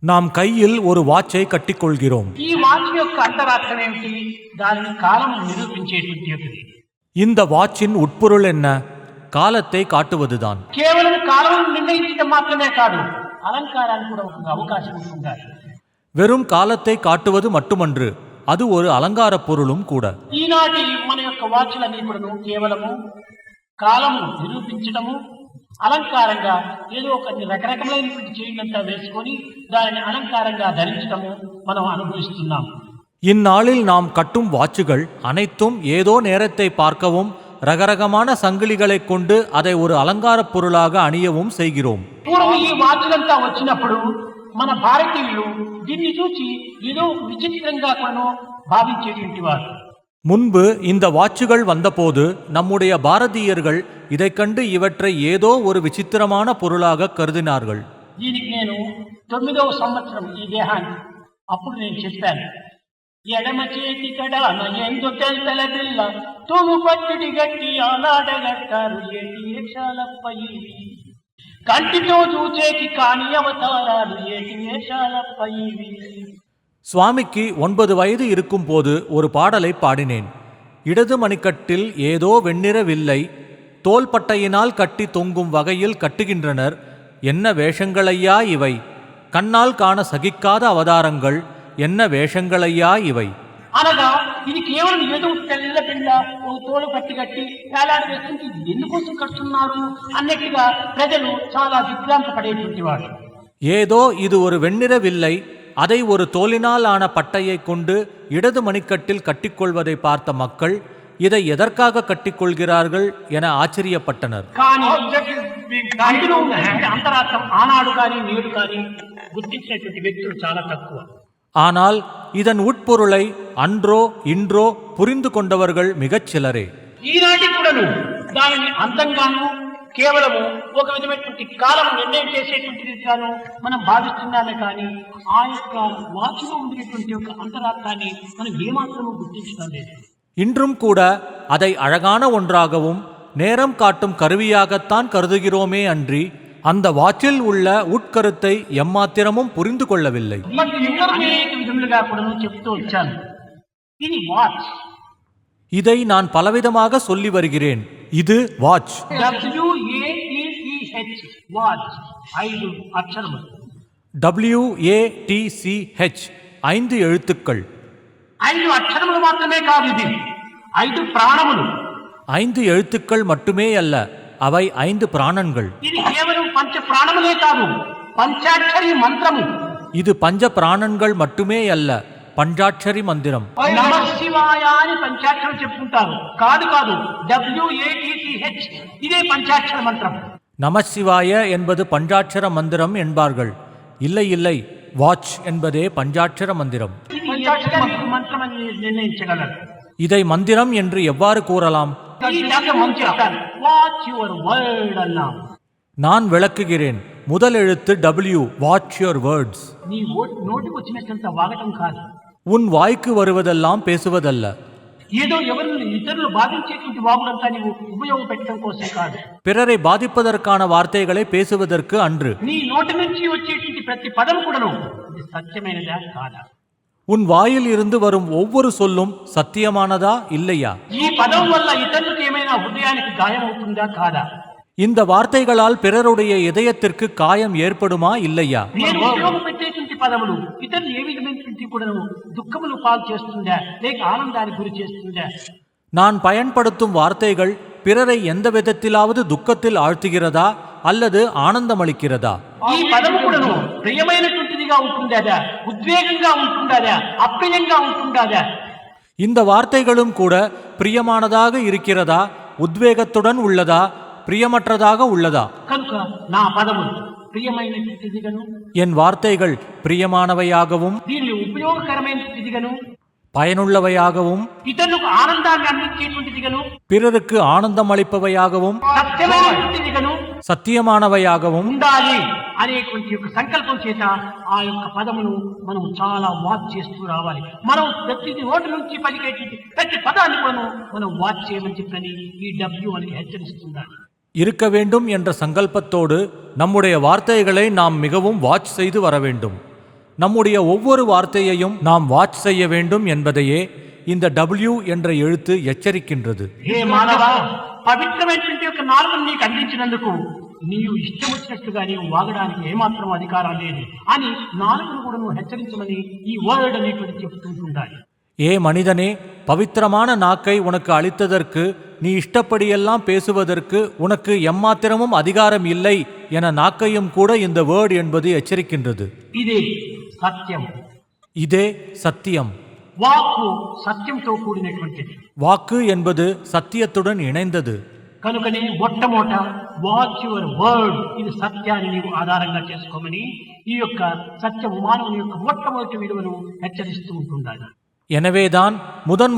நாம் கையில் ஒரு வாட்சை கட்டிக்கொள்கிறோம். ఈ వాచ్ యొక్క అంతరార్థం ఏమిటి? దానిని కాలం నిరూపించేటువంటిది. இந்த வாட்சின் உட்பொருள் என்ன? காலத்தை காட்டுவதுதான். కేవలం కాలం నిర్ణయించడం మాత్రమే కాదు, అలంకారానికి కూడా ఒక అవకాశం ఉంటుండాలి. வெறும் காலத்தை காட்டுவது மட்டுமன்று, அது ஒரு அலங்கார பொருளும் கூட. ఈనాటి మన యొక్క వాచ్లన్నీ కూడా కేవలము కాలము నిరూపించడము, అలంకారంగా ఏదో కొన్ని రకరకమైనటువంటి చైన్లంతా వేసుకొని దానిని అలంకారంగా ధరించడము మనం అనుభవిస్తున్నాం. இந்நாளில் நாம் கட்டும் வாட்சுகள் அனைத்தும் ஏதோ நேரத்தை பார்க்கவும் ரகரகமான சங்கிலிகளைக் கொண்டு அதை ஒரு அலங்காரப் பொருளாக அணியவும் செய்கிறோம். పూర్వం ఈ వాచ్లంతా వచ్చినప్పుడు మన భారతీయులు దీన్ని చూసి ఏదో విచిత్రంగా కూడా భావించేటువంటి వారు. முன்பு இந்த வாட்சுகள் வந்தபோது நம்முடைய பாரதீயர்கள் இதைக் கண்டு இவற்றை ஏதோ ஒரு விசித்திரமான பொருளாக கருதினார்கள். దీనికి నేను 9వ సంవత్సరం ఈ దేహాన్ని అప్పుడు నేను చెప్పాను, ఎడమ చేతి కడాన ఎందు తెల్తల పిల్ల తూము పట్టుడి గట్టి ఆలాడగట్టారు ఏటి వేషాలపై, కంటితో చూచేకి కాని అవతారాలు ఏటి వేషాలపై. சுவாமிக்கு 9 வயது இருக்கும்போது ஒரு பாடலை பாடினேன். இடது மணிக்கட்டில் ஏதோ வெண்ணிற வில்லை தோள்பட்டையினால் கட்டி தொங்கும் வகையில் கட்டுகின்றனர். என்ன வேஷங்களையா இவை, கண்ணால் காண சகிக்காத அவதாரங்கள், என்ன வேஷங்களையா இவை. అనగా ఇది కేవలం ఏదో తెల్ల పిల్ల ఓ తోలు పట్టి కట్టి వేలాడి వేస్తుంటే ఎందుకోసం కడుతున్నారు అన్నట్టుగా ప్రజలు చాలా విభ్రాంత పడేటువంటి వాడు. ஏதோ இது ஒரு வெண்ணிற வில்லை, அதை ஒரு தோலினால் ஆன பட்டையை கொண்டு இடது மணிக்கட்டில் கட்டிக்கொள்வதை பார்த்த மக்கள் இதை எதற்காக கட்டிக்கொள்கிறார்கள் என ஆச்சரியப்பட்டனர். అందులో ఉన్నటువంటి అంతరార్థం ఆనాడు కానీ నేడు కానీ గుర్తించినటువంటి వ్యక్తులు చాలా తక్కువ. ஆனால் இதன் உட்பொருளை அன்றோ இன்றோ புரிந்து கொண்டவர்கள் மிகச் சிலரே. ఈనాటి కూడాను దానిని అంతంగాను కేవలము ఒక విధమైనటువంటి కాలం నిర్ణయం చేసేటువంటిది గాను మనం భావిస్తున్నామే కానీ ఆ యొక్క వాచ్లో ఉండేటువంటి యొక్క అంతరార్థాన్ని మనం ఏమాత్రము గుర్తించడం లేదు. இன்றும் கூட அதை அழகான ஒன்றாகவும் நேரம் காட்டும் கருவியாகத்தான் கருதுகிறோமே அன்றி அந்த வாச்சில் உள்ள உட்கருத்தை எம்மாத்திரமும் புரிந்து கொள்ளவில்லை. అనేక విధములుగా కూడా చెప్తూ వచ్చాను, ఇది వాచ్. இதை நான் பலவிதமாக சொல்லி வருகிறேன். இது வாட்ச். WATCH watch 5 అక్షరములు. WATCH 5 எழுத்துக்கள். 5 అక్షరములు మాత్రమే కాదు, ఇది 5 ప్రాణములు. 5 எழுத்துக்கள் மட்டுமே அல்ல, அவை 5 பிராணன்கள். ఇది కేవలం పంచ ప్రాణములే కాదు, పంచాక్షరి మంత్రము. இது பஞ்ச பிராணன்கள் மட்டுமே அல்ல, பஞ்சாட்சரி மந்திரம். నమ శివాయ అని పంచాక్షరం చెప్పుకుంటారు, కాదు కాదు, WATCH ఇదే పంచాక్షర మంత్రం. நமசிவாய என்பது பஞ்சாட்சர மந்திரம் என்பார்கள். இல்லை இல்லை, வாட்ச் என்பதே பஞ்சாட்சர மந்திரம். మంత్రం అని నిర్ణయించగలరు. இதை மந்திரம் என்று எவ்வாறு கூறலாம்? వాచ్ యువర్ వర్డ్ అన్నాం. நான் విளக்குகிறேன். முதல் எழுத்து W, வாட்ச் யுவர் வேர்ட்ஸ். నీ నోటికి వచ్చినట్లంత వాగటం కాదు, உன் வாய்க்கு வருவதெல்லாம் பேசுவதல்ல. ఏదో ఎవరిని ఇతరులు బాధించేటువంటి వాగుడంతా నీవు ఉపయోగపెట్టడం కోసం కాదు, பிறரை பாதிப்பதற்கான வார்த்தைகளை பேசுவதற்கு அன்று. నీ నోటి నుంచి వచ్చేటువంటి ప్రతి పదం కూడాను ఇది సత్యమైనదా కాదా, உன் வாயில் இருந்து வரும் ஒவ்வொரு சொல்லும் சத்தியமானதா இல்லையா, ఈ పదం వల్ల ఇతరులకు ఏమైనా హృదయానికి గాయం అవుతుందా కాదా, இந்த வார்த்தைகளால் பிறருடைய இதயத்திற்கு காயம் ஏற்படுமா இல்லையா, నేను ఉపయోగపెట్టేటువంటి పదములు ఇతరులు ఏ విధమైనటువంటి కూడాను దుఃఖములు పాలు చేస్తుందా లేక ఆనందానికి గురి చేస్తుందా, நான் பயன்படுத்தும் வார்த்தைகள் பிறரை எந்த விதத்திலாவது துக்கத்தில் ஆழ்த்துகிறதா அல்லது ஆனந்தமளிக்கிறதா, ఈ పదము కూడాను ప్రియమైనటువంటిదిగా ఉంటుందా, ఉద్వేగంగా ఉంటుందా, అప్రియంగా ఉంటుందా. இந்த வார்த்தைகளும் கூட பிரியமானதாக இருக்கிறதா, உத்வேகத்துடன் உள்ளதா, பிரியமற்றதாக உள்ளதா. కనుక నా పదములు ప్రియమైనటువంటిదిగాను, என் வார்த்தைகள் பிரியமானவையாகவும் దీనిని ఉపయోగకరమైనటువంటిదిగాను, பயனுள்ளவையாகவும் ఇతరులకు ఆనందాన్ని అందించేటువంటిదిగాను, பிறருக்கு ஆனந்தம் அளிப்பவையாகவும் సత్యమైనటువంటిదిగాను சத்தியமானவையாகவும் ఉండాలి అనేటువంటి యొక్క సంకల్పం చేత ఆ యొక్క పదమును మనం చాలా వాచ్ చేస్తూ రావాలి. మనం ప్రతి నోటి నుంచి పలికేటువంటి ప్రతి పదాన్ని కూడా మనం వాచ్ చేయమని చెప్పని ఈ W అని హెచ్చరిస్తున్నారు. இருக்க வேண்டும் என்ற சங்கல்பத்தோடு நம்முடைய வார்த்தைகளை நாம் மிகவும் வாட்ச் செய்து வர வேண்டும். நம்முடைய ஒவ்வொரு வார்த்தையையும் நாம் வாட்ச் செய்ய வேண்டும் என்பதையே இந்த W என்ற எழுத்து ఎచ్చరిக்கின்றது. హే మానవా, పవిత్రమైనటువంటి యొక్క నాలుకను నీకు అందించినందుకు నీవు ఇష్టం వచ్చినట్టుగా నీవు వాగడానికి ఏమాత్రం అధికారం లేదు అని నాలుకను కూడా నువ్వు హెచ్చరించమని ఈ వర్డ్ అనేటువంటి చెప్తుంటుంటాయి. ஏ மனிதனே, பவித்திரமான நாக்கை உனக்கு அளித்ததற்கு, நீ இஷ்டப்படியெல்லாம் பேசுவதற்கு உனக்கு எம்மாத்திரமும் அதிகாரம் இல்லை என நாக்கையும் கூட இந்த வேர்ட் என்பது எச்சரிக்கின்றது. ఇదే సత్యం. இதே சத்தியம். వాక్కు సత్యంతో కూడినటువంటిది. வாக்கு என்பது சத்தியத்துடன் இணைந்தது. కనుకనే మొట్టమొదట వాచ్ యువర్ వర్డ్, ఇది సత్యాన్ని నీవు ఆధారంగా చేసుకోమని ఈ యొక్క సత్యము మానవుని యొక్క మొట్టమొదటి విలువను హెచ్చరిస్తూ ఉంటుండాలి. எனவேதான்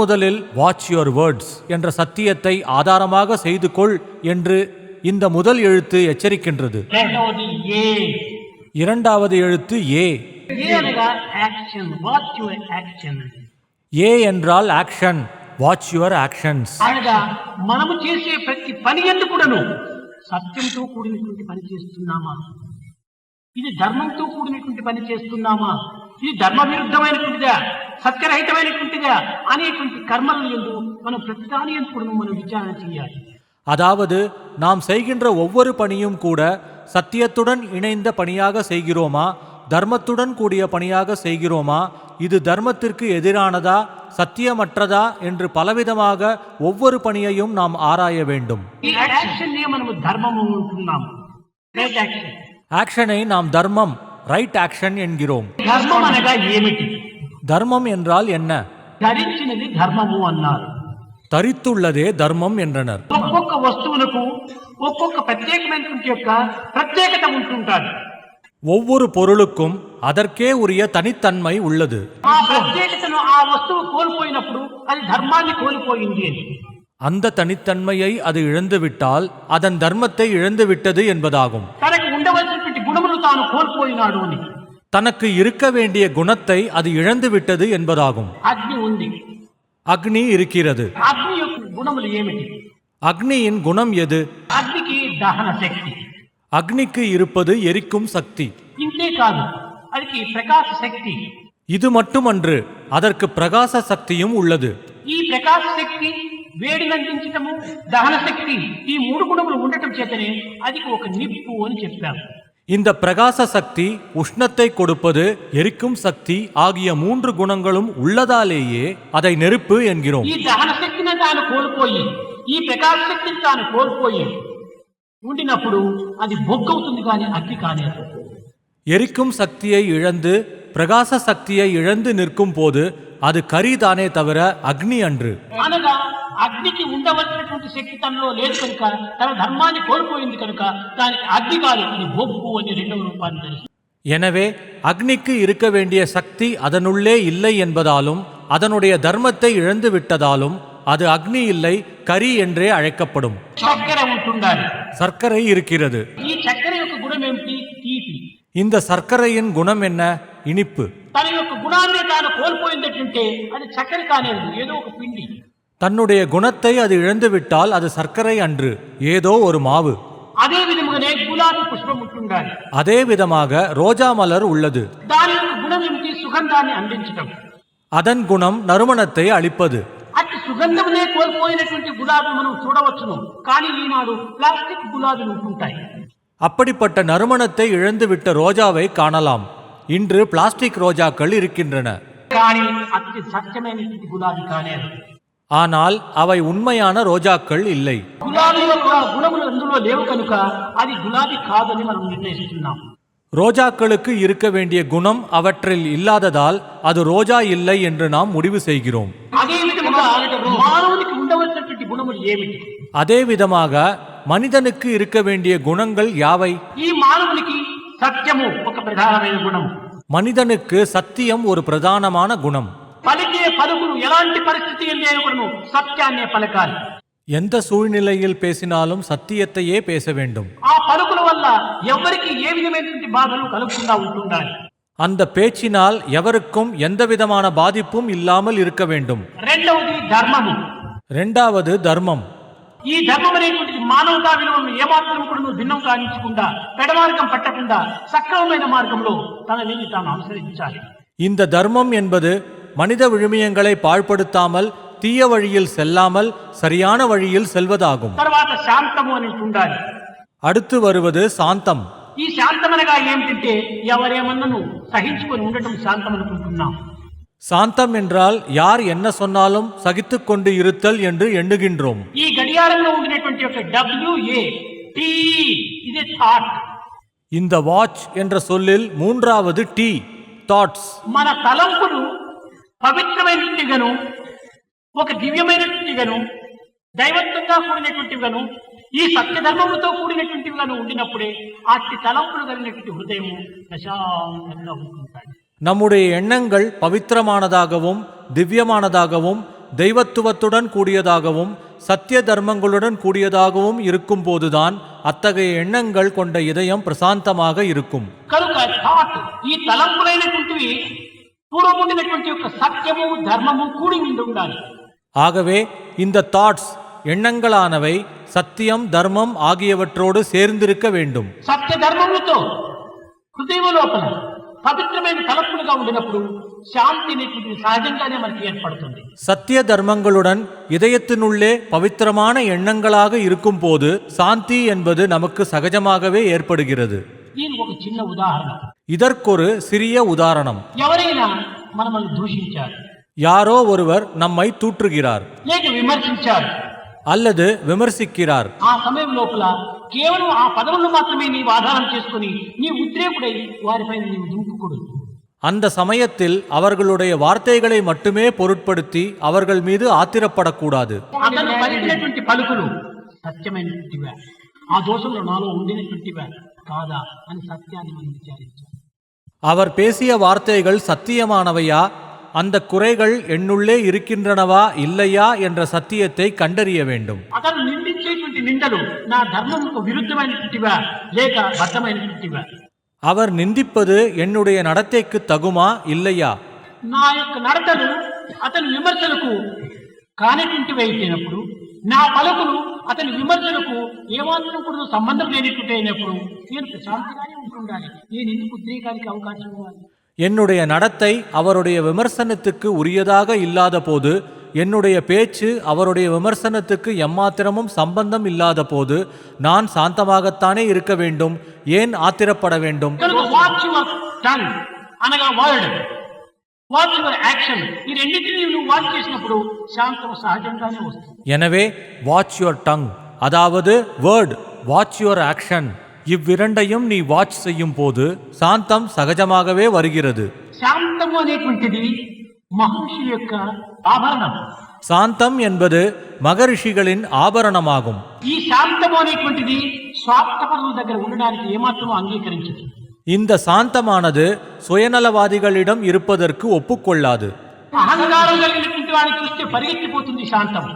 முதலில் வாட்ச் யுவர் வேர்ட்ஸ் என்ற சத்தியத்தை ஆதாரமாக செய்து கொள் என்று இந்த முதல் எழுத்து எச்சரிக்கின்றது. రెండవది ఏ. இரண்டாவது எழுத்து ஏ. ఏ అనగా action. Watch your action. A என்றால் ஆக்ஷன். Watch your actions. అనగా మనము చేసే ప్రతి పని యందు కూడాను సత్యంతో కూడినటువంటి పని చేస్తున్నామా, ఇది ధర్మంతో కూడినటువంటి పని చేస్తున్నామా, ఇది ధర్మ విరుద్ధమైనటువంటిదా, సత్యరహితమైనటువంటిదా అనేటువంటి కర్మల యందు మనం ప్రతిదాని యందు కూడా మనం విచారణ చేయాలి. அதாவது நாம் செய்கின்ற ஒவ்வொரு பணியும் கூட சத்தியத்துடன் இணைந்த பணியாக செய்கிறோமா, தர்மத்துடன் கூடிய பணியாக செய்கிறோமா, இது தர்மத்திற்கு எதிரானதா, சத்தியமற்றதா என்று பலவிதமாக ஒவ்வொரு பணியையும் நாம் ஆராய வேண்டும். ఈ యాక్షన్ నే మనము ధర్మము అంటున్నాము. Right action. ஆக்ஷனை நாம் தர்மம், ரைட் ஆக்ஷன் என்கிறோம். ధర్మం అనగా ఏమిటి? தர்மம் என்றால் என்ன? ధరించినది ధర్మము అన్నారు. தரித்துள்ளதே தர்மம் என்றனர். ఒక్కొక్క వస్తువులకు ఒక్కొక్క ప్రత్యేకమైనటువంటి యొక్క ప్రత్యేకత ఉంటుంటాడు. ஒவ்வொரு பொருளுக்கும் அதற்கே உரிய தனித்தன்மை உள்ளது. ఆ ప్రత్యేకతను ఆ వస్తువు కోల్పోయినప్పుడు అది ధర్మాన్ని కోల్పోయింది అని. அந்த தனித்தன்மையை அது இழந்துவிட்டால் அதன் தர்மத்தை இழந்துவிட்டது என்பதாகும். తనకు ఉండవలసినటువంటి గుణములు తాను కోల్పోయినాడు అని. தனக்கு இருக்க வேண்டிய குணத்தை அது இழந்துவிட்டது என்பதாகும். అగ్ని ఉంది. அக்னி இருக்கிறது. అగ్ని యొక్క గుణములు ఏమిటి? அக்னியின் குணம் எது? అగ్నికి దహన శక్తి. அக்னிக்கு இருப்பது எரிக்கும் சக்தி. ఇంతే కాదు, అదికి ప్రకాశ శక్తి. இது மட்டுமன்று, அதற்கு பிரகாச சக்தியும் உள்ளது. ఈ ప్రకాశ శక్తి, వేడినందించటము, దహన శక్తి, ఈ మూడు గుణములు ఉండటం చేతనే అది ఒక నిప్పు అని చెప్పారు. இந்த பிரகாச சக்தி, உஷ்ணத்தை கொடுப்பது, எரிக்கும் சக்தி ஆகிய மூன்று குணங்களும் உள்ளதாலேயே அதை நெருப்பு என்கிறோம். ఈ దహన శక్తిని తాను కోల్పోయి, ఈ ప్రకాశ శక్తిని తాను కోల్పోయి ఉండినప్పుడు అది బొగ్గవుతుంది కానీ అగ్ని కాలేదు. எரிக்கும் சக்தியை இழந்து பிரகாச சக்தியை இழந்து நிற்கும் போது அது கரிதானே தவிர அக்னி அன்று. అనగా అగ్నికి ఉండవలసినటువంటి శక్తి తనలో లేదు కనుక, తన ధర్మాన్ని కోల్పోయింది కనుక దానికి అగ్ని కాదు, అది బొగ్గు అని రెండవ రూపాన్ని తెలుసు. எனவே அக்னிக்கு இருக்க வேண்டிய சக்தி அதனுள்ளே இல்லை என்பதாலும் அதனுடைய தர்மத்தை இழந்து விட்டதாலும் அது அக்னி இல்லை, கரி என்றே அழைக்கப்படும். చక్కెర ఉంటుండాలి. சர்க்கரை இருக்கிறது. ఈ చక్కెర యొక్క గుణం ఏమిటి? తీపి. இந்த சர்க்கரையின் குணம் என்ன? இனிப்பு. తన యొక్క గుణాన్ని తాను కోల్పోయిందంటే అది చక్కెర కానేది, ఏదో ఒక పిండి. தன்னுடைய குணத்தை அது இழந்துவிட்டால் அது சர்க்கரை அன்று, ஏதோ ஒரு மாவு. అదే విధముగానే గులాబీ పుష్పం ఉంటుండాలి. அதே விதமாக ரோஜா மலர் உள்ளது. దాని యొక్క గుణం ఏమిటి? సుగంధాన్ని అందించటం. அதன் குணம் நறுமணத்தை அளிப்பது. అట్టి సుగంధమునే కోల్పోయినటువంటి గులాబీ మనం చూడవచ్చును, కానీ ఈనాడు ప్లాస్టిక్ గులాబీలు ఉంటుంటాయి. அப்படிப்பட்ட நறுமணத்தை இழந்துவிட்ட ரோஜாவை காணலாம். இன்று பிளாஸ்டிக் ரோஜாக்கள் இருக்கின்றன. కానీ అతి సత్యమైనటువంటి గులాబీ కానేది. ஆனால் అவை உண்மையான ரோஜாக்கள் இல்லை. గులాబీ యొక్క గుణములు అందులో లేవు కనుక అది గులాబీ కాదని మనం నిర్ణయిస్తున్నాం. ரோஜாக்களுக்கு இருக்க வேண்டிய குணம் அவற்றில் இல்லாததால் அது ரோஜா இல்லை என்று நாம் முடிவு செய்கிறோம். అదే విధముగా మానవునికి ఉండవలసినటువంటి గుణములు ఏమిటి? அதே விதமாக மனிதனுக்கு இருக்க வேண்டிய குணங்கள் யாவை? ఈ మానవునికి సత్యము ఒక ప్రధానమైన గుణం. மனிதனுக்கு சத்தியம் ஒரு பிரதானமான குணம். పలికే పలుకులు ఎలాంటి పరిస్థితి లేనప్పుడు సత్యాన్నే పలకాలి. எந்த சூழ்நிலையில் பேசினாலும் சத்தியத்தையே பேச வேண்டும். ఆ పలుకుల వల్ల ఎవరికి ఏ విధమైనటువంటి బాధలు కలగకుండా ఉంటుండాలి. அந்த பேச்சினால் எவருக்கும் எந்த விதமான பாதிப்பும் இல்லாமல் இருக்க வேண்டும். రెండవది ధర్మము. இரண்டாவது தர்மம். ఈ ధర్మం అనేటువంటిది మానవతా విలువలను ఏమాత్రం కూడా నువ్వు భిన్నం కానించకుండా పెడమార్గం పట్టకుండా సక్రమమైన మార్గంలో తన విని తాను అనుసరించాలి. இந்த தர்மம் என்பது மனித விழுமியங்களை பாழ்படுத்தாமல் தீய வழியில் செல்லாமல் சரியான வழியில் செல்வதாகும். తర్వాత శాంతము అనేది ఉండాలి. அடுத்து வருவது சாந்தம். ఈ శాంతమనగా ఏమిటంటే ఎవరేమన్నను సహించుకొని ఉండటం శాంతం అనుకుంటున్నాం. சாந்தம் என்றால் யார் என்ன சொன்னாலும் சகித்துக் கொண்டு இருத்தல் என்று எண்ணுகின்றோம். ఈ గడియారంలో ఉండినటువంటి ఒక WA T ఇది థాట్. இந்த வாட்ச் என்ற சொல்லில் மூன்றாவது டி, థాట్స్. మన తలంపులు పవిత్రమైనట్టుగాను ఒక దివ్యమైనట్టుగాను దైవత్వంగా కూడినటువంటివిగాను ఈ సత్యధర్మములతో కూడినటువంటివిగాను ఉండినప్పుడే అట్టి తలంపులు కలిగినటువంటి హృదయము ప్రశాంతంగా ఉంటుంటాయి. நம்முடைய எண்ணங்கள் பவித்திரமானதாகவும் திவ்யமானதாகவும் தெய்வத்துவத்துடன் கூடியதாகவும் சத்திய தர்மங்களுடன் கூடியதாகவும் இருக்கும் போதுதான் அத்தகைய எண்ணங்கள் கொண்ட இதயம் பிரசாந்தமாக இருக்கும். కనుక థాట్ ఈ తలంపులైనటువంటివి పూర్వం ఉండినటువంటి యొక్క సత్యము ధర్మము కూడి ఉండాలి. ஆகவே இந்த தாட்ஸ் எண்ணங்களானவை சத்தியம் தர்மம் ஆகியவற்றோடு சேர்ந்திருக்க வேண்டும். సత్య ధర్మములతో హృదయం లోపల పవిత్రమైన తలంపులుగా ఉండినప్పుడు శాంతి అనేటువంటిది సహజంగానే మనకి ఏర్పడుతుంది. சத்திய தர்மங்களுடன் இதயத்தினுள்ளே பவித்திரமான எண்ணங்களாக இருக்கும் போது சாந்தி என்பது நமக்கு சகஜமாகவே ஏற்படுகிறது. దీనికి ఒక చిన్న ఉదాహరణ. இதற்கொரு சிறிய உதாரணம். ఎవరైనా మనల్ని దూషించారు, யாரோ ஒருவர் நம்மை தூற்றுகிறார் లేక విమర్శించారు, அல்லது விமர்சிக்கிறார். ఆ సమయం లోపల కేవలం ఆ పదవులను మాత్రమే నీవు ఆధారం చేసుకుని నీ ఉద్రేకుడై వారిపైన నీవు దుంకుకూడదు. அந்த சமயத்தில் அவர்களுடைய வார்த்தைகளை மட்டுமே பொருட்படுத்தி அவர்கள் மீது ஆத்திரப்படக்கூடாது. అతను పలికినటువంటి పలుకులు సత్యమైనటువంటివా, ఆ దోషంలో నాలో ఉండినటువంటివా కాదా అని సత్యాన్ని మనం విచారించాలి. அவர் பேசிய வார்த்தைகள் சத்தியமானவையா, அந்த குறைகள் என்னுள்ளே இருக்கின்றனவா இல்லையா என்ற சத்தியத்தை கண்டறிய வேண்டும். అతను నిందించేటువంటి నిందలు నా ధర్మముకు విరుద్ధమైనటువంటివా లేక బద్ధమైనటువంటివా, அவர் நிந்திப்பது என்னுடைய நடத்தைக்கு தகுமா இல்லையா, నా యొక్క నడతలు అతని విమర్శలకు కానిటువంటివి అయినప్పుడు, నా పలుకులు అతని విమర్శలకు ఏమాత్రం కూడా సంబంధం లేనటువంటి అయినప్పుడు నేను ప్రశాంతంగానే ఉంటుండాలి. నేను ఎందుకు ఉద్రేకానికి అవకాశం ఇవ్వాలి? என்னுடைய நடத்தை அவருடைய விமர்சனத்துக்கு உரியதாக இல்லாத போது, என்னுடைய பேச்சு அவருடைய விமர்சனத்துக்கு எம்மாத்திரமும் சம்பந்தம் இல்லாத போது நான் சாந்தமாகத்தானே இருக்க வேண்டும். ஏன் ஆத்திரப்பட வேண்டும்? వాచ్ యువర్ టంగ్ అనగా వర్డ్, వాచ్ యువర్ యాక్షన్, ఈ రెండింటినీ నువ్వు వాచ్ చేసినప్పుడు శాంతం సహజంగానే వస్తుంది. எனவே வாட்ச் யுவர் டங், அதாவது வேர்ட், வாட்ச் யுவர் ஆக்ஷன், இவ்விரண்டையும் நீ வாட்ச் செய்யும் போது சாந்தம் சகஜமாகவே வருகிறது. శాంతము అనేటువంటిది మహర్షి యొక్క ఆభరణం. சாந்தம் என்பது மகரிஷிகளின் ஆபரணமாகும். ఈ శాంతము అనేటువంటిది స్వార్థపరుల దగ్గర ఉండడానికి ఏమాత్రమూ అంగీకరించదు. இந்த சாந்தமானது சுயநலவாதிகளிடம் இருப்பதற்கு ஒப்புக்கொள்ளாது. అహంకారం కలిగినటువంటి వాడిని చూస్తే పరిగెత్తిపోతుంది శాంతం.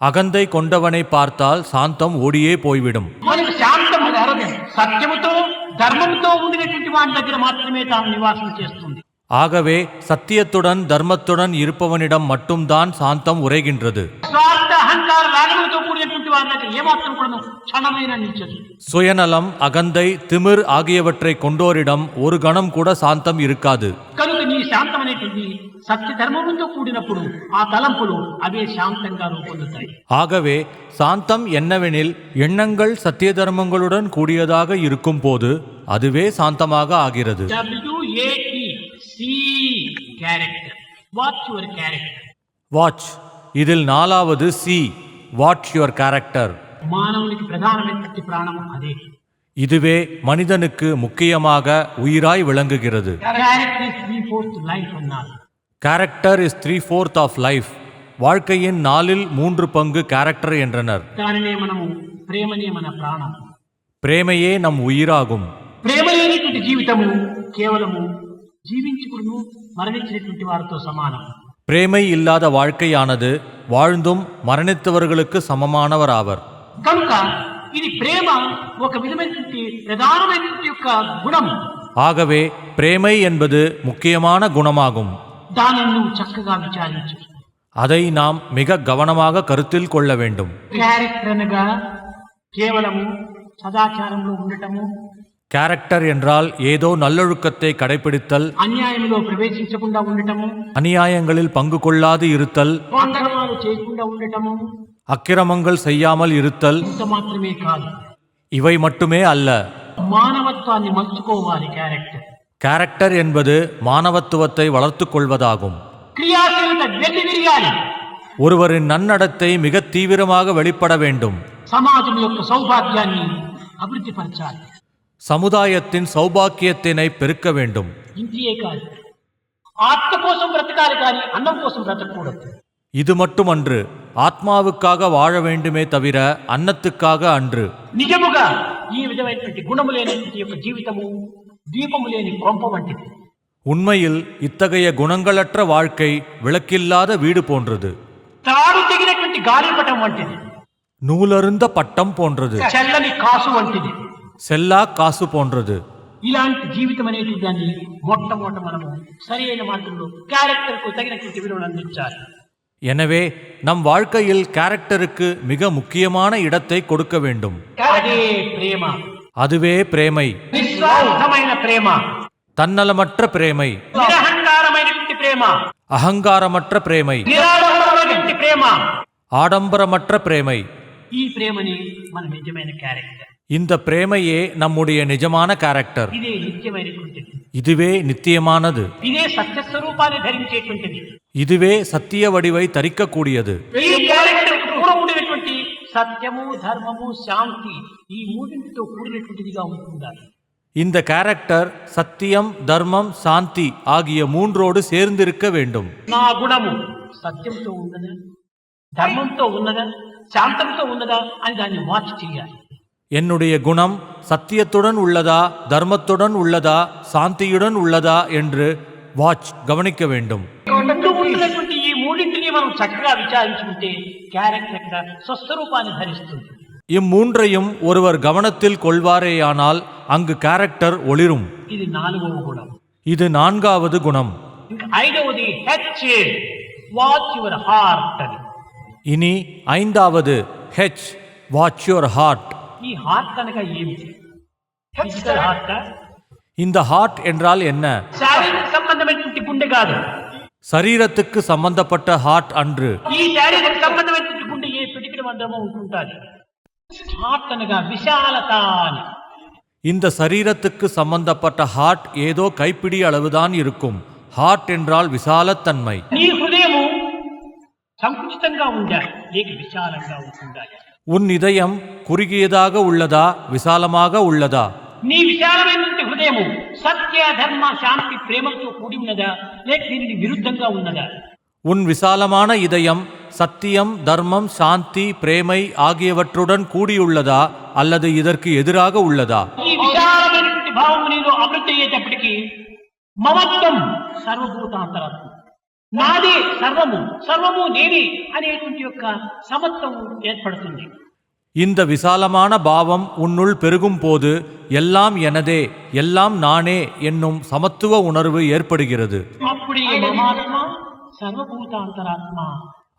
அகந்தை கொண்டவனை பார்த்தால் சாந்தம் ஓடியே போய்விடும். మనకు శాంతము సత్యముతో ధర్మంతో ఉండినటువంటి వాడి దగ్గర మాత్రమే తాను నివాసం చేస్తుంది. ஆகவே சத்தியத்துடன் தர்மத்துடன் இருப்பவனிடம் மட்டும்தான் சாந்தம் உரைகின்றது. స్వార్థ అహంకార రాగములతో కూడినటువంటి వారి దగ్గర ఏమాత్రం కూడా క్షణమైన నిలిచదు. சுயநலம், அகந்தை, திமிர் ஆகியவற்றை கொண்டோரிடம் ஒரு கணம் கூட சாந்தம் இருக்காது. కనుక నీ శాంతం అనేటువంటి సత్య ధర్మముతో కూడినప్పుడు ఆ తలంపులు అవే శాంతంగా రూపొందుతాయి. ஆகவே சாந்தம் என்னவெனில் எண்ணங்கள் சத்திய தர்மங்களுடன் கூடியதாக இருக்கும் போது அதுவே சாந்தமாக ஆகிறது. Character, watch your character. Watch, இதில் நாலாவது சி, வாட்ச் யுவர் கேரக்டர். మానవునికి ప్రధానమైనటువంటి ప్రాణం అదే. இதுவே மனிதனுக்கு முக்கியமாக உயிராய் விளங்குகிறது. క్యారెక్టర్ ఇస్ 3/4 లైఫ్ అన్నారు. Character is 3/4 of life. வாழ்க்கையின் 4/3 கேரக்டர் என்றனர். దానినే మనము ప్రేమనే మన ప్రాణం. பிரேமையே நம் உயிராகும். ప్రేమ లేనిటువంటి జీవితము కేవలము జీవించుకును మరణించినటువంటి వారితో సమానం. பிரேமை இல்லாத வாழ்க்கையானது வாழ்ந்தும் மரணித்தவர்களுக்கு சமமானவர் ஆவர். కనుక ఇది ప్రేమ ఒక విధమైనటువంటి ప్రధానమైనటువంటి యొక్క గుణం. ஆகவே பிரேமை என்பது முக்கியமான குணமாகும். దానిని నువ్వు చక్కగా విచారించు. அதை நாம் மிக கவனமாக கருத்தில் கொள்ள வேண்டும். క్యారెక్టర్ అనగా కేవలము సదాచారంలో ఉండటము, கேரக்டர் என்றால் ஏதோ நல்லொழுக்கத்தை கடைபிடித்தல், అన్యాయంలో ప్రవేశించకుండా ఉండటము, அநியாயங்களில் பங்கு கொள்ளாது இருத்தல், అక్రమాలు చేయకుండా ఉండటము, அக்கிரமங்கள் செய்யாமல் இருத்தல், ఇంత మాత్రమే కాదు, இவை மட்டுமே அல்ல. మానవత్వాన్ని మలుచుకోవాలి. క్యారెక్టర్ கேரக்டர் என்பது மானவத்துவத்தை வளர்த்து கொள்வதாகும். క్రియాశీలత వెల్లివిరియాలి. ஒருவரின் நன்னடத்தை மிக தீவிரமாக வெளிப்பட வேண்டும். సమాజం యొక్క సౌభాగ్యాన్ని అభివృద్ధిపరచాలి. சமுதாயத்தின் சௌபாக்கியத்தினை பெருக்க வேண்டும். ఇంటియే కాదు, ఆత్మ కోసం బ్రతకాలి కానీ అన్నం కోసం బ్రతకూడదు. இது மட்டுமன்று, ஆத்மாவுக்காக வாழ வேண்டுமே தவிர அன்னத்துக்காக அன்று. నిజముగా ఈ విధమైనటువంటి గుణము లేనటువంటి యొక్క జీవితము దీపము లేని కొంప వంటిది. உண்மையில் இத்தகைய குணங்களற்ற வாழ்க்கை விளக்கில்லாத வீடு போன்றது. తాడు తెగినటువంటి గాలిపటం వంటిది. நூலருந்த பட்டம் போன்றது. చల్లని కాసు వంటిది. செல்லா காசு போன்றது. ఇలాంటి జీవితం అనేటువంటి దాన్ని మొట్టమొదట మనము సరి అయిన మార్గంలో క్యారెక్టర్ కు తగినటువంటి విలువను అందించాలి. எனவே நம் வாழ்க்கையில் கேரக்டருக்கு மிக முக்கியமான இடத்தை கொடுக்க வேண்டும். అదే ప్రేమ, அதுவே பிரேமை, నిస్వార్థమైన ప్రేమ, தன்னலமற்ற பிரேமை, నిరహంకారమైనటువంటి ప్రేమ, அகங்காரமற்ற பிரேமை, నిరాడంబరమైనటువంటి ప్రేమ. ஆடம்பரமற்ற பிரேமை. ఈ ప్రేమని మన నిజమైన క్యారెక్టర్. இந்த பிரேமையே நம்முடைய நிஜமான கேரக்டர். ఇదే నిత్యమైనటువంటిది. இதுவே நித்தியமானது. ఇదే సత్యస్వరూపాన్ని ధరించేటువంటిది. இதுவே சத்திய வடிவை தரிக்கக்கூடியது. ఈ క్యారెక్టర్ కూడా ఉండేటువంటి సత్యము, ధర్మము, శాంతి ఈ మూడింటితో కూడినటువంటిదిగా ఉంటుండాలి. இந்த கேரக்டர் சத்தியம், தர்மம், சாந்தி ஆகிய மூன்றோடு சேர்ந்திருக்க வேண்டும். నా గుణము సత్యంతో ఉన్నదా, ధర్మంతో ఉన్నదా, శాంతంతో ఉన్నదా అని దాన్ని వాచ్ చేయాలి. என்னுடைய குணம் சத்தியத்துடன் உள்ளதா, தர்மத்துடன் உள்ளதா, சாந்தியுடன் உள்ளதா என்று வாட்ச் கவனிக்க வேண்டும். ఉన్నటువంటి ఈ మూడింటిని మనం చక్కగా విచారించుకుంటే క్యారెక్టర్ యొక్క స్వస్వరూపాన్ని ధరిస్తుంది. இம்மூன்றையும் ஒருவர் கவனத்தில் கொள்வாரேயானால் அங்கு கேரக்டர் ஒளிரும். ఇది నాలుగవ గుణం. இது நான்காவது குணம். ఇంకా ఐదవది హెచ్, వాచ్ యువర్ హార్ట్ అని. இனி ஐந்தாவது ஹெச், வாட்ச் யுவர் ஹார்ட். ఈ హార్ట్ అనగా ఏమిటి? ఫిజికల్ హార్ట్, இந்த ஹார்ட் என்றால் என்ன? శారీరక సంబంధమైనటువంటి గుండె కాదు. சரீரத்துக்கு சம்பந்தப்பட்ட ஹார்ட் அன்று. ఈ శారీరక సంబంధమైనటువంటి గుండె ఏ పిడికిడి మందమో ఉంటుంటాది. హార్ట్ అనగా విశాలత అని. இந்த சரீரத்துக்கு சம்பந்தப்பட்ட ஹார்ட் ஏதோ கைப்பிடி அளவுதான் இருக்கும். ஹார்ட் என்றால் விசாலத்தன்மை. నీ హృదయము సంకుచితంగా ఉండాలి, లేక విశాలంగా ఉంటుండాలి. உன் இதயம் குறுகியதாக உள்ளதா, விசாலமாக உள்ளதா? నీ విశాలమైనటువంటి హృదయము సత్య, ధర్మ, శాంతి, ప్రేమతో కూడి ఉన్నదా, లేక దీనికి విరుద్ధంగా ఉన్నదా? உன் விசாலமான இதயம் சத்தியம், தர்மம், சாந்தி, பிரேமை ஆகியவற்றுடன் கூடியுள்ளதா அல்லது இதற்கு எதிராக உள்ளதா? ఈ విశాలమైనటువంటి భావము నీలో అభివృద్ధి అయ్యేటప్పటికీ మమత్వం సర్వభూతాంతరాత్మ, నాదే సర్వము, సర్వము నేనే అనేటువంటి యొక్క సమత్వం ఏర్పడుతుంది. இந்த விசாலமான பாவம் உன்னுள் பெருகும் போது எல்லாம் எனதே, எல்லாம் நானே என்னும் சமத்துவ உணர்வு ஏற்படுகிறது. అప్పుడే మమాత్మ సర్వభూతాంతరాత్మ,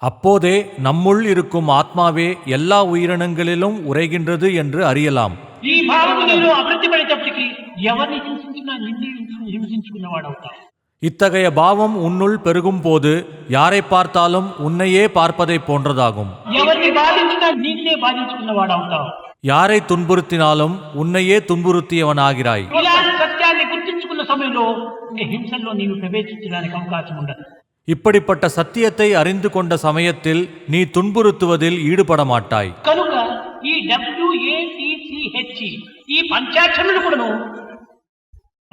அப்போதே நம்முள் இருக்கும் ஆத்மாவே எல்லா உயிரினங்களிலும் உரைகின்றது என்று அறியலாம். ఈ భావము నీలో అభివృద్ధి పడేటప్పటికీ ఎవరిని హింసించినా నిన్నే హింసించుకున్నవాడవుతావు. இத்தகைய பாவம் உன்னுள் பெருகும் போது யாரை பார்த்தாலும் உன்னையே பார்ப்பதை போன்றதாகும். ఎవరిని బాధించినా నిన్నే బాధించుకున్నవాడవుతావు. யாரை துன்புறுத்தினாலும் உன்னையே துன்புறுத்தியவனாகிறாய். ఇలాంటి సత్యాన్ని గుర్తించుకున్న సమయంలో ఇంకా హింసల్లో నీవు ప్రవేశించడానికి అవకాశం ఉండదు. இப்படிப்பட்ட சத்தியத்தை அறிந்து கொண்ட சமயத்தில் நீ துன்புறுத்துவதில் ஈடுபட மாட்டாய். కనుక ఈ WATCH ఈ పంచాక్షరములు కూడాను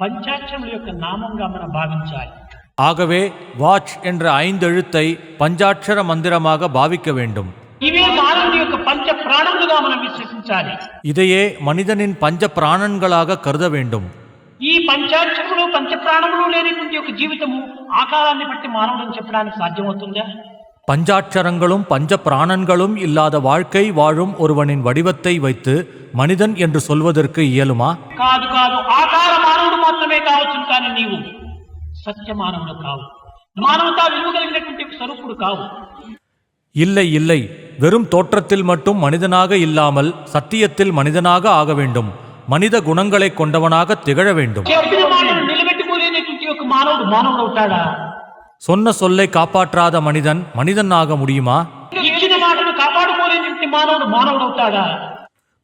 పంచాక్షరముల యొక్క నామంగా మనం భావించాలి. ஆகவே வாட்ச் என்ற 5 எழுத்தை பஞ்சாட்சர மந்திரமாக பாவிக்க வேண்டும். ఇవే మానవుని యొక్క పంచ ప్రాణములుగా మనం విశ్వసించాలి. இதையே மனிதனின் பஞ்ச பிராணன்களாக கருத வேண்டும். ఈ పంచాక్షరములు పంచ ప్రాణములు లేనటువంటి యొక్క జీవితము ఆకారాన్ని బట్టి మానవుని చెప్పడానికి సాధ్యమవుతుందా? பஞ்சாட்சரங்களும் பஞ்ச பிராணன்களும் இல்லாத வாழ்க்கை வாழும் ஒருவனின் வடிவத்தை வைத்து மனிதன் என்று சொல்வதற்கு இயலுமா? కాదు కాదు, ఆకార మానవుడు మాత్రమే కావచ్చు, కానీ నీవు సత్య మానవుడు కావు. మానవతా విలువ కలిగినటువంటి స్వరూపుడు కావు. இல்லை இல்லை, வெறும் தோற்றத்தில் மட்டும் மனிதனாக இல்லாமல் சத்தியத்தில் மனிதனாக ஆக வேண்டும். மனித குணங்களை கொண்டவனாக திகழ வேண்டும். చెప్పిన మాటను నిలబెట్టుకోలేనటువంటి ఒక మానవుడు మానవుడవుతాడా? சொன்ன சொல்லை காப்பாற்றாத மனிதன் மனிதன் ஆக முடியுமா? ఇచ్చిన మాటను కాపాడుకోలేనటువంటి మానవుడు మానవుడవుతాడా?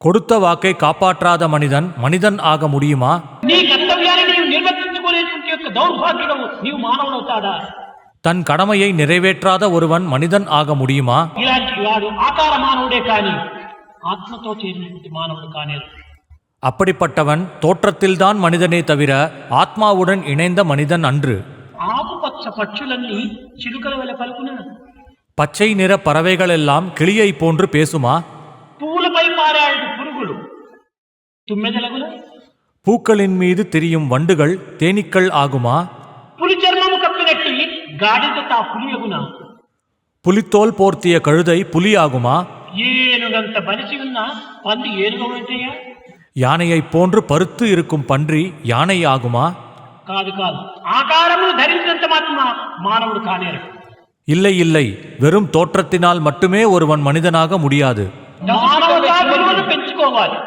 கொடுத்த வாக்கை காப்பாற்றாத மனிதன் மனிதன் ஆக முடியுமா? నీ కర్తవ్యాన్ని నీవు నిర్వర్తించుకోలేనటువంటి యొక్క దౌర్భాగ్యుడు నీవు మానవుడవుతాడా? தன் கடமையை நிறைவேற்றாத ஒருவன் மனிதன் ஆக முடியுமா? ఇలాంటి వాడు ఆకార మానవుడే కాని ఆత్మతో చేరినటువంటి మానవుడు కానేరు. அப்படிப்பட்டவன் தோற்றத்தில்தான் மனிதனே தவிர ஆத்மாவுடன் இணைந்த மனிதன் அன்று. ఆకుపచ్చ పక్షులన్నీ చిలుకల వలె పలుకున, பச்சை நிற பறவைகளெல்லாம் கிளியை போன்று பேசுமா? పువ్వులపై పారాడు పురుగులు తుమ్మెదలగుల, பூக்களின் மீது திரியும் வண்டுகள் தேனீக்கள் ஆகுமா? పులి చర్మము కప్పినట్టి గాడిద తా పులియగున, புலித்தோல் போர்த்திய கழுதை புலி ஆகுமா? ఏనుగంత బలిసి ఉన్న పంది ఏనుగవుంటయా? யானையைப் போன்று பருத்து இருக்கும் பன்றி யானை ஆகுமா? కాదు కాదు, ఆకారమును ధరించినంత మాత్రమా మానవుడు కానేరు. இல்லை இல்லை, வெறும் தோற்றத்தினால் மட்டுமே ஒருவன் மனிதனாக முடியாது. మానవతా విలువను పెంచుకోవాలి.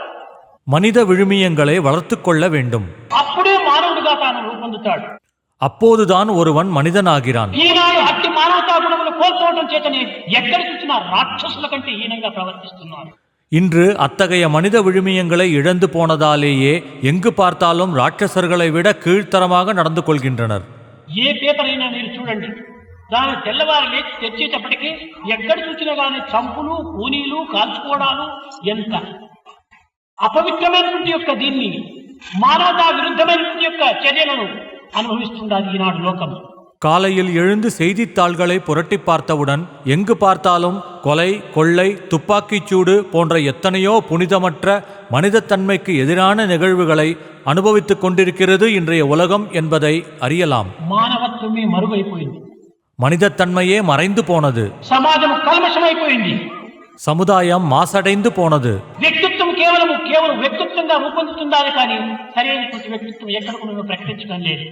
மனித விழுமியங்களை வளர்த்து கொள்ள வேண்டும். అప్పుడే మానవుడిగా తాను రూపొందుతాడు. அப்போதுதான் ஒருவன் மனிதனாகிறான். ఈనాడు అట్టి మానవతా గుణములు కోల్పోవడం చేతనే ఎక్కడ చూసినా రాక్షసుల కంటే హీనంగా ప్రవర్తిస్తున్నారు. இன்று అత్తகைய மனித விழுமியங்களை இழந்து போனதாலேயே எங்கு பார்த்தாலும் ராட்சசர்களை விட கீழ்த்தரமாக நடந்து கொள்கின்றனர். ఏ పేపర్ అయినా మీరు చూడండి, దాని తెల్లవారు లేచి తెచ్చేటప్పటికీ ఎక్కడ చూసినా కానీ చంపులు, కూనీలు, కాల్చుకోవడాలు, ఎంత అపవిత్రమైనటువంటి యొక్క దీన్ని మానవతా విరుద్ధమైనటువంటి యొక్క చర్యలను అనుభవిస్తున్నది ఈనాడు లోకం. காலையில் எழுந்து செய்தித்தாள்களை புரட்டி பார்த்தவுடன் எங்கு பார்த்தாலும் கொலை, கொள்ளை, துப்பாக்கிச்சூடு போன்ற எத்தனையோ புனிதமற்ற மனிதத்தன்மைக்கு எதிரான நிகழ்வுகளை அனுபவித்துக் கொண்டிருக்கிறது இன்றைய உலகம் என்பதை அறியலாம். మానవత్వమే మరుగైపోయింది, மனிதத்தன்மையே மறைந்து போனது, సమాజం కల్మషమైపోయింది, சமுதாயம் மாசடைந்து போனது. వ్యక్తిత్వం కేవలం వ్యక్తిత్వంగా రూపొందుతుందని కానీ సరైనటువంటి వ్యక్తిత్వం ఎక్కడ కూడా ప్రకటించడం లేదు.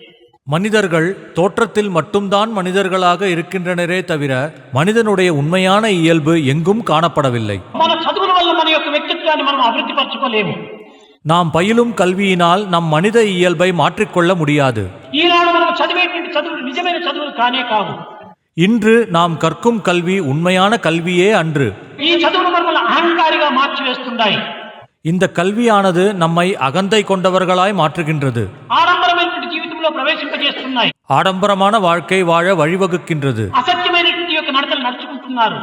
மனிதர்கள் தோற்றத்தில் மட்டும்தான் மனிதர்களாக இருக்கின்றனரே தவிர மனிதனுடைய உண்மையான இயல்பு எங்கும் காணப்படவில்லை. మన చదువుల వల్ల మన యొక్క వ్యక్తిత్వాన్ని మనం అభివృద్ధి పరచుకోలేము. நாம் பயிலும் கல்வியினால் நம் மனித இயல்பை மாற்றிக்கொள்ள முடியாது. ఈనాడు మనం చదివేటువంటి చదువులు నిజమైన చదువులు కానే కావు. இன்று நாம் கற்கும் கல்வி உண்மையான கல்வியே அன்று. ఈ చదువులు మనల్ని అహంకారిగా మార్చివేస్తున్నాయి. இந்த కల్విயானது நம்மை அகந்தை கொண்டவர்களாய் மாற்றுகின்றது. ఆడంబరమైనటువంటి జీవితంలో ప్రవేశింపజేస్తున్నాయి. ஆடம்பரமான வாழ்க்கை வாழ வழிவகுக்கின்றது. అసత్యమైనటువంటి యొక్క నడతలు నడుచుకుంటున్నారు.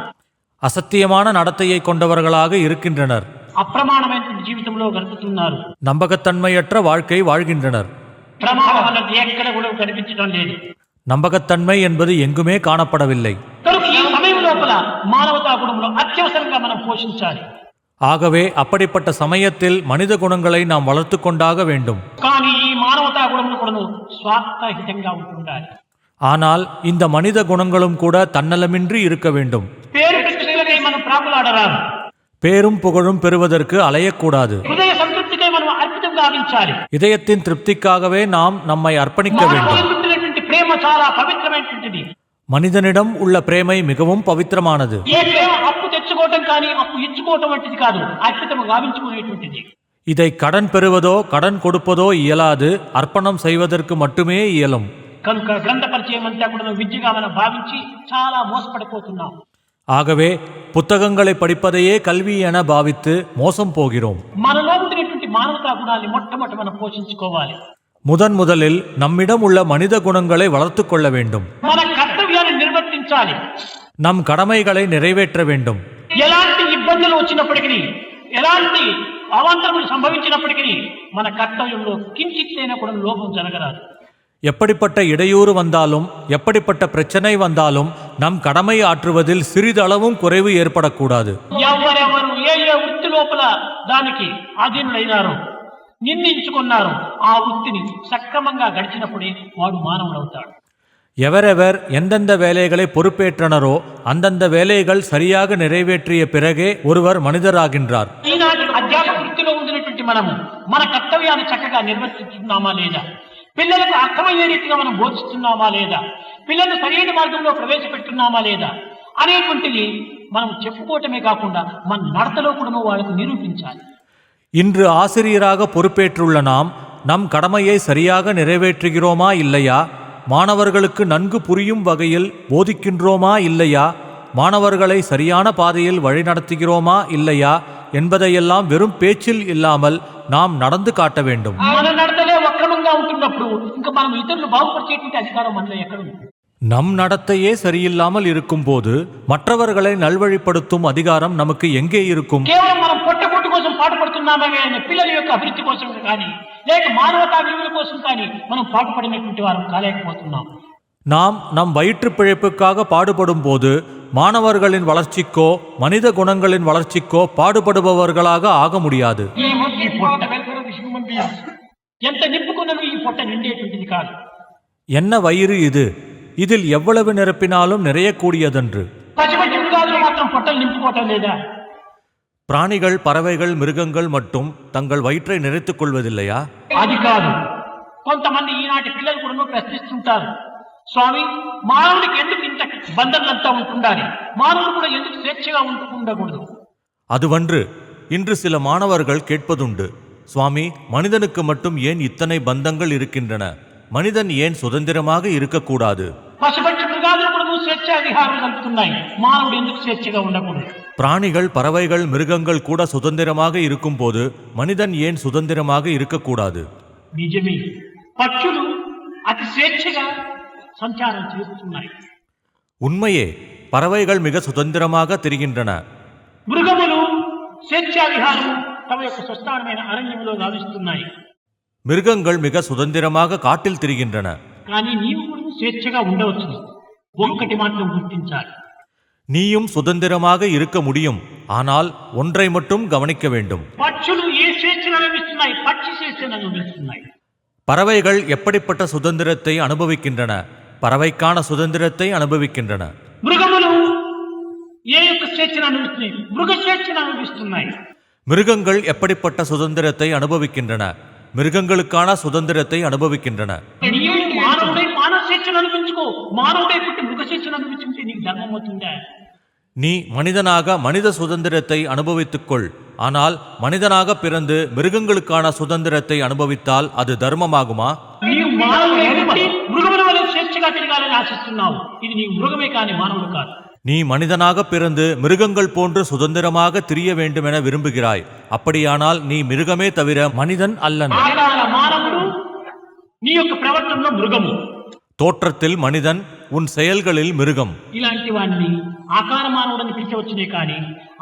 அசத்தியமான நடத்தையை கொண்டவர்களாக இருக்கின்றனர். అప్రమాణమైనటువంటి జీవితంలో గడుపుతున్నారు. நம்பகத்தன்மையற்ற வாழ்க்கை வாழ்கின்றனர். ప్రమాణం అన్నది ఎక్కడ కూడా కనిపించడం లేదు. நம்பகத்தன்மை என்பது எங்குமே காணப்படவில்லை. కనుక ఈ సమయం లోపల మానవతా గుణంలో అత్యవసరంగా మనం పోషించాలి. ஆகவே அப்படிப்பட்ட சமயத்தில் மனித குணங்களை நாம் வளர்த்து கொண்டாக வேண்டும். కానీ ఈ మానవతా గుణములు కూడా స్వార్థహితంగా ఉంటుండాలి. ஆனால் இந்த மனித குணங்களும் கூட தன்னலமின்றி இருக்க வேண்டும். పేరు ప్రతిష్టలకై మనం ప్రాకులాడరాదు. பேரும் புகழும் பெறுவதற்கு அலையக்கூடாது. హృదయ సంతృప్తికై మనం అర్పితం గావించాలి. இதயத்தின் திருப்திக்காகவே நாம் நம்மை அர்ப்பணிக்க வேண்டும். ప్రేమ చాలా పవిత్రమైనటువంటిది. மனிதனிடம் உள்ள பிரேமை மிகவும் பவித்திரமானது. ఏ ప్రేమ అప్పు తెచ్చుకోవటం కానీ అప్పు ఇచ్చుకోవటం వంటిది కాదు, అర్పితం గావించుకునేటువంటిది. இதை கடன் பெறுவதோ கடன் கொடுப்பதோ இயலாது, அர்ப்பணம் செய்வதற்கு மட்டுமே இயலும். కనుక గ్రంథ పరిచయం అంతా కూడా విద్యగా మనం భావించి చాలా మోసపడిపోతున్నాం. ஆகவே புத்தகங்களை படிப்பதையே கல்வி என பாவித்து மோசம் போகிறோம். మనలో ఉండినటువంటి మానవతా గుణాన్ని మొట్టమొదటి మనం పోషించుకోవాలి. முதலில் நம்மிடம் உள்ள மனித குணங்களை வளர்த்து கொள்ள வேண்டும். మన కర్తవ్యాన్ని నిర్వర్తించాలి. நம் கடமைகளை நிறைவேற்ற வேண்டும். ఎలాంటి ఇబ్బందులు వచ్చినప్పటికీ, ఎలాంటి అవాంతరములు సంభవించినప్పటికీ మన కర్తవ్యంలో కించిత్తైనా కూడా లోపం జరగరాదు. எப்படிப்பட்ட இடையூறு வந்தாலும் எப்படிப்பட்ட பிரச்சனை வந்தாலும் நம் கடமை ஆற்றுவதில் சிறிதளவும் குறைவு ஏற்படக்கூடாது. ఎవరెవరు ఏ ఏ వృత్తి లోపల దానికి అధీనులైనారో, నిందించుకున్నారు, ఆ వృత్తిని సక్రమంగా గడిచినప్పుడే వాడు మానవుడవుతాడు. எவரெவர் எந்தெந்த வேலைகளை பொறுப்பேற்றனரோ அந்தந்த வேலைகள் சரியாக நிறைவேற்றிய பிறகே ஒருவர் மனிதராகின்றார். ఈనాటి అధ్యాపక వృత్తిలో ఉండినటువంటి మనము మన కర్తవ్యాన్ని చక్కగా నిర్వర్తిస్తున్నామా లేదా, పిల్లలకు అర్థమయ్యే రీతిగా మనం బోధిస్తున్నామా లేదా, పిల్లలు సరైన మార్గంలో ప్రవేశపెట్టున్నామా లేదా అనేటువంటిది మనం చెప్పుకోవటమే కాకుండా మన నడతలో కూడా వాళ్ళకు నిరూపించాలి. இன்று ஆசிரியராக பொறுப்பேற்றுள்ள நாம் நம் கடமையை சரியாக நிறைவேற்றுகிறோமா இல்லையா, மாணவர்களுக்கு நன்கு புரியும் வகையில் போதிக்கின்றோமா இல்லையா, மாணவர்களை சரியான பாதையில் வழிநடத்துகிறோமா இல்லையா என்பதையெல்லாம் வெறும் பேச்சில் இல்லாமல் நாம் நடந்து காட்ட வேண்டும். మన నడతలే వక్రమంగా ఉంటున్నప్పుడు ఇంకా మనం ఇతరులు బాగుపరిచేటువంటి అధికారం మనలో ఎక్కడ ఉంది? நம் நடத்தையே சரியில்லாமல் இருக்கும்போது மற்றவர்களை நல்வழிப்படுத்தும் அதிகாரம் நமக்கு எங்கே இருக்கும்? కేవలం మనం పొట్టకొట్టు కోసం పాటుపడుతున్నామే కానీ పిల్లల యొక్క అభివృద్ధి కోసం కానీ లేక మానవతా విలువల కోసం కానీ మనం పాటుపడినటువంటి వారు కాలేకపోతున్నాం. நாம் நம் வயிற்று பிழைப்புக்காக பாடுபடும் போது மாணவர்களின் வளர்ச்சிக்கோ மனித குணங்களின் வளர்ச்சிக்கோ பாடுபடுபவர்களாக ஆக முடியாது. ఈ పొట్ట ఎంత నింపుకున్నను ఈ పొట్ట నిండేటువంటిది కాదు. என்ன வயிறு இது, இதில் எவ்வளவு நிரப்பினாலும் நிறையக்கூடியதன்று. పచ్చిపచ్చి మృగాదులు మాత్రం పొట్టలు నింపుకోవటం లేదా? பிராணிகள், பறவைகள், மிருகங்கள் மட்டும் தங்கள் வயிற்றை நிறைத்துக் கொள்வதில்லையா? అది కాదు. కొంతమంది ఈనాటి పిల్లలు కూడా ప్రశ్నిస్తుంటారు, స్వామి మానవుడికి ఎందుకు ఇంత బంధనలంతా ఉంటుండాలి, మానవుడు కూడా ఎందుకు స్వేచ్ఛగా ఉండకూడదు? அதுவன்று இன்று சில மாணவர்கள் கேட்பதுண்டு, சுவாமி மனிதனுக்கு மட்டும் ஏன் இத்தனை பந்தங்கள் இருக்கின்றன, மனிதன் ஏன் சுதந்திரமாக இருக்கக்கூடாது? పశుపక్షి మృగాదులు కూడా స్వేచ్ఛ విహారం కలుపుతున్నాయి, మానవుడు ఎందుకు స్వేచ్ఛగా ఉండకూడదు? பிராணிகள், பறவைகள், மிருகங்கள் கூட சுதந்திரமாக இருக்கும்போது மனிதன் ஏன் சுதந்திரமாக இருக்கக்கூடாது? నిజమే, పక్షులు అతి స్వేచ్ఛగా సంచారం చేస్తున్నాయి. உண்மையே, பறவைகள் மிக சுதந்திரமாக திரிகின்றன. మృగములు స్వేచ్ఛా విహారం తమ యొక్క స్వస్థానమైన అరణ్యంలో గావిస్తున్నాయి. மிருகங்கள் மிக சுதந்திரமாக காட்டில் திரிகின்றன. కానీ నీవు కూడా స్వేచ్ఛగా ఉండవచ్చు, ఒక్కటి మాత్రం గుర్తించాలి. நீயும் சுதந்திரமாக இருக்க முடியும், ஆனால் ஒன்றை மட்டும் கவனிக்க வேண்டும். పక్షులు ఏ స్వేచ్ఛను అనుభవిస్తున్నాయి? పక్షి స్వేచ్ఛను అనుభవిస్తున్నాయి. பறவைகள் எப்படிப்பட்ட சுதந்திரத்தை அனுபவிக்கின்றன? பறவைக்கான சுதந்திரத்தை அனுபவிக்கின்றன. మృగములు ఏ యొక్క స్వేచ్ఛను అనుభవిస్తున్నాయి? మృగ స్వేచ్ఛను అనుభవిస్తున్నాయి. மிருகங்கள் எப்படிப்பட்ட சுதந்திரத்தை அனுபவிக்கின்றன? மிருகங்களுக்கான சுதந்திரத்தை அனுபவிக்கின்றன. నీవు మానవుడై మానవ స్వేచ్ఛను అనుభవించుకో, మానవుడై పుట్టి మృగ స్వేచ్ఛను అనుభవించుకుంటే నీకు ధర్మం అవుతుందా? நீ மனிதனாக மனித சுதந்திரத்தை அனுபவித்துக்கொள், ஆனால் மனிதனாக பிறந்து மிருகங்களுக்கான சுதந்திரத்தை அனுபவித்தால் அது தர்மமாகுமா? నీవు మానవుడై పుట్టి మృగముల వలె స్వేచ్ఛగా తిరగాలని ఆశిస్తున్నావు, ఇది నీవు మృగమే కానీ మానవుడు కాదు. நீ மனிதனாக பிறந்து மிருகங்கள் போன்று சுதந்திரமாக திரிய வேண்டுமென விரும்புகிறாய், அப்படியானால் நீ மிருகமே தவிர மனிதன் அல்லன். ఆకార మానవుడు నీ యొక్క ప్రవర్తనలో మృగము, தோற்றத்தில் மனிதன், உன் செயல்களில் மிருகம். ఇలాంటి వాడిని ఆకార మానవుడని పిలిచవచ్చునే కానీ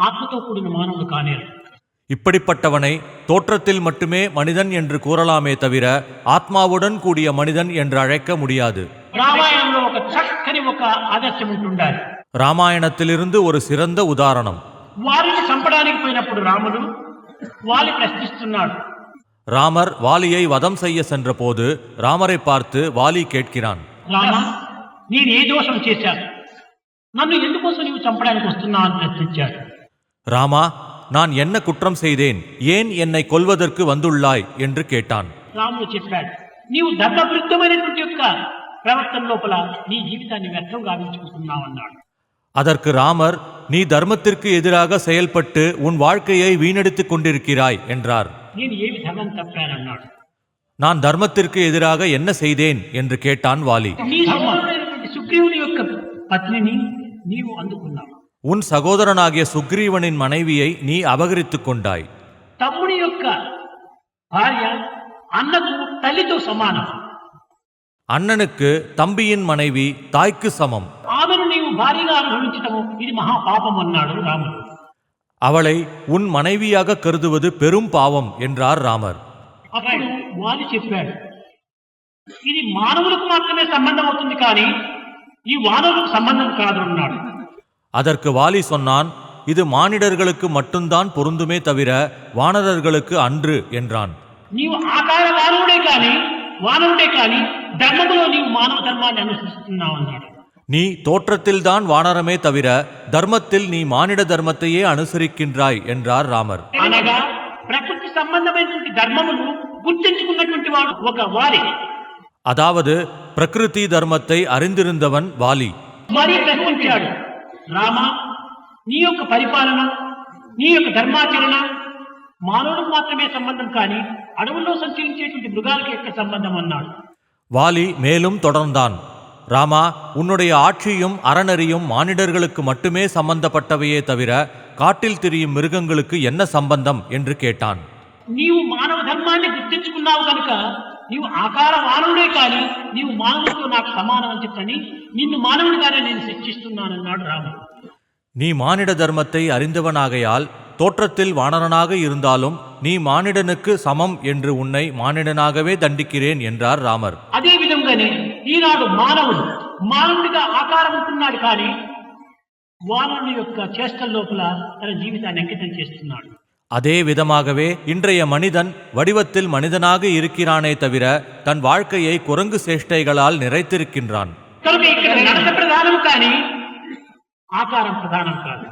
ఆత్మతో కూడిన మానవుడు కానేరు. இப்படிப்பட்டவனை தோற்றத்தில் மட்டுமே மனிதன் என்று கூறலாமே தவிர ஆத்மாவுடன் கூடிய மனிதன் என்று அழைக்க முடியாது. రామాయణంలో ఒక చక్కని ఒక ఆదర్శం ఉంటుండాలి. ராமாயணத்திலிருந்து ஒரு சிறந்த உதாரணம். వారిని చంపడానికి పోయినప్పుడు రాముడు వాలి ప్రశ్నిస్తున్నాడు. ராமர் வாலியை வதம் செய்ய சென்ற போது ராமரை பார்த்து வாலி கேட்கிறான், రామ, నేను ఏ దోషం చేశాను, నన్ను ఎందుకోసం నీవు చంపడానికి వస్తున్నావు అని ప్రశ్నించాడు. ராமா, நான் என்ன குற்றம் செய்தேன், ஏன் என்னை கொல்வதற்கு வந்துள்ளாய் என்று கேட்டான். రాముడు చెప్పాడు, నీవు ధర్మవిరుద్ధమైనటువంటి యొక్క ప్రవర్తన లోపల నీ జీవితాన్ని వ్యర్థం గావించుకుంటున్నావు అన్నాడు. அதற்கு ராமர், நீ தர்மத்திற்கு எதிராக செயல்பட்டு உன் வாழ்க்கையை வீணடித்துக் கொண்டிருக்கிறாய் என்றார். నేను ఏమి ధర్మం తప్పానన్నాడు. நான் தர்மத்திற்கு எதிராக என்ன செய்தேன் என்று கேட்டான் வாலி. నీ సహోదరుడైనటువంటి సుగ్రీవుని యొక్క పత్నిని నీవు అందుకున్నావు. உன் சகோதரனாகிய சுக்ரீவனின் மனைவியை நீ அபகரித்துக் கொண்டாய். తమ్ముడి యొక్క భార్య అన్నకు తల్లితో సమానం. அண்ணனுக்கு தம்பியின் மனைவி தாய்க்கு சமம். ఆమెను నీవు భార్యగా అనుభవించటము ఇది మహాపాపం అన్నాడు రాముడు. அவளை உன் மனைவியாக கருதுவது பெரும் பாவம் என்றார் ராமர். అప్పుడు వాలి చెప్పాడు, ఇది మానవులకు మాత్రమే సంబంధం అవుతుంది కానీ ఈ వానరులకు సంబంధం కాదు అన్నాడు. அதற்கு வாலி சொன்னான், இது மானிடர்களுக்கு மட்டும்தான் பொருந்துமே தவிர வானரர்களுக்கு அன்று என்றான். నీవు ఆకార మానవుడే కానీ వానరుడే కానీ ధర్మములో నీవు మానవ ధర్మాన్ని అనుసరిస్తున్నావు అన్నాడు. நீ தோற்றத்தில்தான் வானரமே தவிர தர்மத்தில் நீ மானிட தர்மத்தையே அனுசரிக்கின்றாய் என்றார் ராமர். అనగా ప్రకృతి సంబంధమైనటువంటి ధర్మమును గుర్తించుకున్నటువంటి వాడు ఒక వాలి. அதாவது பிரகிருதி தர்மத்தை அறிந்திருந்தவன் வாலி. మరీ ప్రశ్నించాడు, రామా, నీ యొక్క పరిపాలన, నీ యొక్క ధర్మాచరణ మానవులకు మాత్రమే సంబంధం కానీ అడవుల్లో సంచరించేటువంటి మృగాలకు యొక్క సంబంధం అన్నాడు. வாலி மேலும் தொடர்ந்தான், ராமா, உன்னுடைய ஆட்சியும் அறநெறியும் மானிடர்களுக்கு மட்டுமே சம்பந்தப்பட்டவையே தவிர காட்டில் திரியும் மிருகங்களுக்கு என்ன சம்பந்தம் என்று கேட்டான். నీవు మానవ ధర్మాన్ని గుర్తించుకున్నావు కనుక నీవు ఆకార మానవుడే కానీ నీవు మానవుడితో నాకు సమానం అని చెప్పని నిన్ను మానవుడిగానే నేను శిక్షిస్తున్నానన్నాడు రాముడు. நீ மானிட தர்மத்தை அறிந்தவனாகையால் தோற்றத்தில் வானரனாக இருந்தாலும் நீ மானிடனுக்கு சமம் என்று உன்னை மானிடனாகவே தண்டிக்கிறேன் என்றார் ராமர். అదే విధంగానే ఈనాడు మానవుడు మానవుడిగా ఆకారం ఉంటున్నాడు కానీ వానరుని యొక్క చేష్టల లోపల తన జీవితాన్ని అంకితం చేస్తున్నాడు. அதே விதமாகவே இன்றைய மனிதன் வடிவத்தில் மனிதனாக இருக்கிறானே தவிர தன் வாழ்க்கையை குரங்கு சேஷ்டைகளால் நிறைத்திருக்கின்றான். కనుక ఇక్కడ నడక ప్రధానం కానీ ఆకారం ప్రధానం కాదు.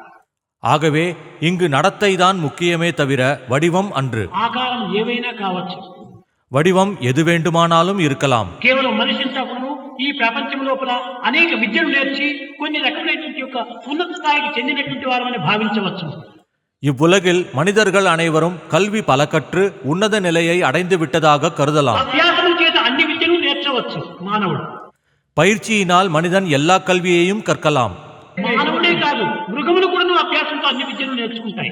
ஆகவே இங்கு நடத்தைதான் முக்கியமே தவிர வடிவம் அன்று. ఆకారం ఏవైనా కావచ్చు, வடிவம் எது வேண்டுமானாலும் இருக்கலாம். కేవలం మనిషి తప్పును ఈ ప్రపంచం లోపల అనేక విద్యలు నేర్చి కొన్ని రకమైనటువంటి యొక్క ఉన్నత స్థాయికి చెందినటువంటి వారమని భావించవచ్చు. இவ்வுலகில் மனிதர்கள் அனைவரும் கல்வி பல கற்று உன்னத நிலையை அடைந்து விட்டதாக கருதலாம். అభ్యాసం చేత అన్ని విద్యలు నేర్చవచ్చు మానవుడు. பயிற்சியினால் மனிதன் எல்லா கல்வியையும் கற்கலாம். మానవుడే కాదు, మృగములు కూడా అభ్యాసంతో అన్ని విద్యలు నేర్చుకుంటాయి.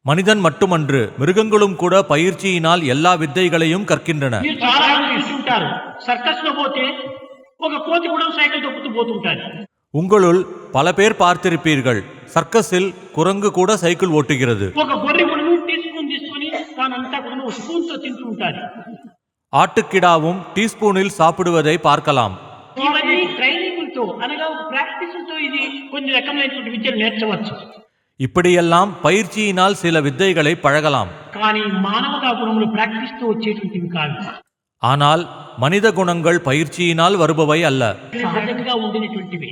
மனிதன் மட்டுமன்று, மிருகங்களும் கூட பயிற்சியினால் எல்லா வித்தைகளையும் கற்கின்றன. మీరు చాలా మంది చూస్తుంటారు, సర్కస్ లో పోతే ఒక కోతి కూడా సైకిల్ తొక్కుతూ పోతుంటారు. உங்களுள் பல பேர் பார்த்திருப்பீர்கள், சர்க்கஸில் குரங்கு கூட சைக்கிள் ஓட்டுகிறது. ఒక గొర్రె కూడా తీసుకుని తానంతా కూడా ఒక స్పూన్ తో తింటూ ఉంటారు. ஆட்டுக்கிடாவும் டீஸ்பூனில் சாப்பிடுவதை பார்க்கலாம். ఇవన్నీ ట్రైనింగ్తో అనగా ఒక ప్రాక్టీస్తో ఇది కొన్ని రకమైనటువంటి విద్యలు నేర్చవచ్చు. இப்படியெல்லாம் பயிற்சியினால் சில வித்தைகளை பழகலாம். కానీ మానవతా గుణములు ప్రాక్టీస్తో వచ్చేటువంటివి కాదు. ஆனால் மனித குணங்கள் பயிற்சியினால் வருபவை அல்ல, సహజంగా ఉండినటువంటివి.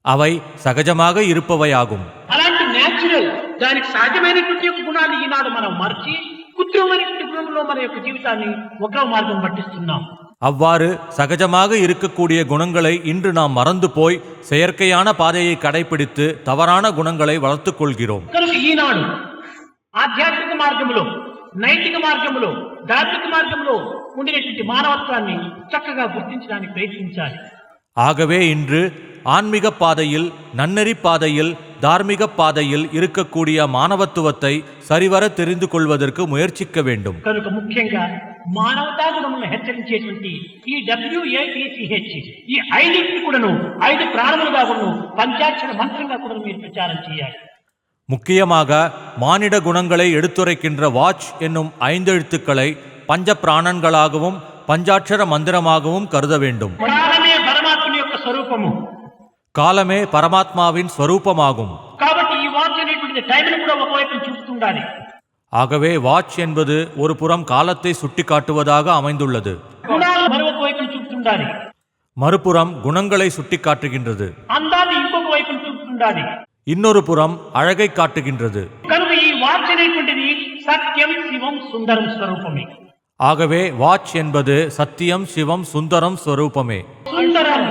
அவை సహజமாக இருப்பவையாகும். అలాంటి నేచురల్ దానికి సహజమైనటువంటి యొక్క గుణాలు ఈనాడు మనం మర్చి కృత్రిమైనటువంటి గుణంలో మన యొక్క జీవితాన్ని ఒక మార్గం పట్టిస్తున్నాం. அவ்வாறு சகஜமாக இருக்கக்கூடிய குணங்களை இன்று நாம் மறந்து போய் செயற்கையான பாதையை கடைபிடித்து தவறான குணங்களை வளர்த்துக் கொள்கிறோம். కనుక ఈనాడు ఆధ్యాత్మిక మార్గంలో, నైతిక మార్గంలో, ధార్మిక మార్గంలో ఉండినటువంటి మానవత్వాన్ని చక్కగా గుర్తించడానికి ప్రయత్నించాలి. ஆகவே இன்று ஆன்மீக பாதையில், நன்னெறி பாதையில், தார்மீக பாதையில் இருக்கக்கூடிய மானவத்துவத்தை சரிவர தெரிந்து கொள்வதற்கு முயற்சிக்க வேண்டும். కనుక ముఖ్యంగా మానవతా గుణములను హెచ్చరించేటువంటి ఈ WATCH ఈ ఐదింటి కూడాను 5 ప్రాణములుగా కూడాను పంచాక్షర మంత్రంగా కూడా మీరు ప్రచారం చేయాలి. முக்கியமாக மானிட குணங்களை எடுத்துரைக்கின்ற வாட்ச் என்னும் 5 எழுத்துக்களை பஞ்ச பிராணன்களாகவும் பஞ்சாட்சர மந்திரமாகவும் கருத வேண்டும். కాలమే పరమాత్మని యొక్క స్వరూపము, காலமே பரமாத்மாவின் ஸ்வரூபமாகும். కాబట్టి ఈ వాచ్ అనేటువంటి టైంను కూడా ఒకవైపు చూపుతుండాలి. ஆகவே வாட்ச் என்பது ஒரு புறம் காலத்தை சுட்டிக்காட்டுவதாக அமைந்துள்ளது, గుణాలు మరొక వైపు చూపుతుండాలి. மறுபுறம் குணங்களை சுட்டிக்காட்டுகின்றது, అందాన్ని ఇంకొక వైపు చూపుతుండాలి. இன்னொரு புறம் அழகை காட்டுகின்றது. కనుక ఈ వాచ్ అనేటువంటిది సత్యం శివం సుందరం స్వరూపమే. ஆகவே வாட்ச் என்பது சத்தியம், சிவம், சுந்தரம் ஸ்வரூபமே. సుందరం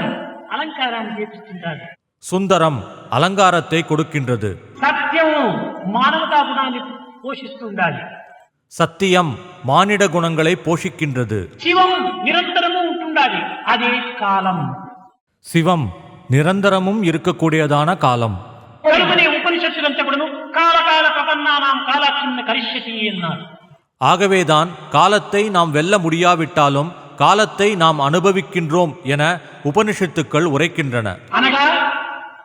అలంకారాన్ని చేపిస్తుంటారు. சுந்தரம் அலங்காரத்தை கொடுக்கின்றது. సత్యము మానవతా గుణాన్ని పోషిస్తుండాలి. சத்தியம் மானிட குணங்களை போஷிக்கின்றது. శివం నిరంతరము ఉంటుండాలి, అదే కాలం. சிவம் நிரந்தரமும் இருக்கக்கூடியதான காலம். కనుకనే ఉపనిషత్తులంతా కూడాను కాలకాల ప్రపన్నానాం కాలాక్షిన్న కరిష్యతి అన్నారు. ஆகவேதான் காலத்தை நாம் வெல்ல முடியாவிட்டாலும் காலத்தை நாம் அனுபவிக்கின்றோம் என உபனிஷத்துக்கள் உரைக்கின்றன. అనగా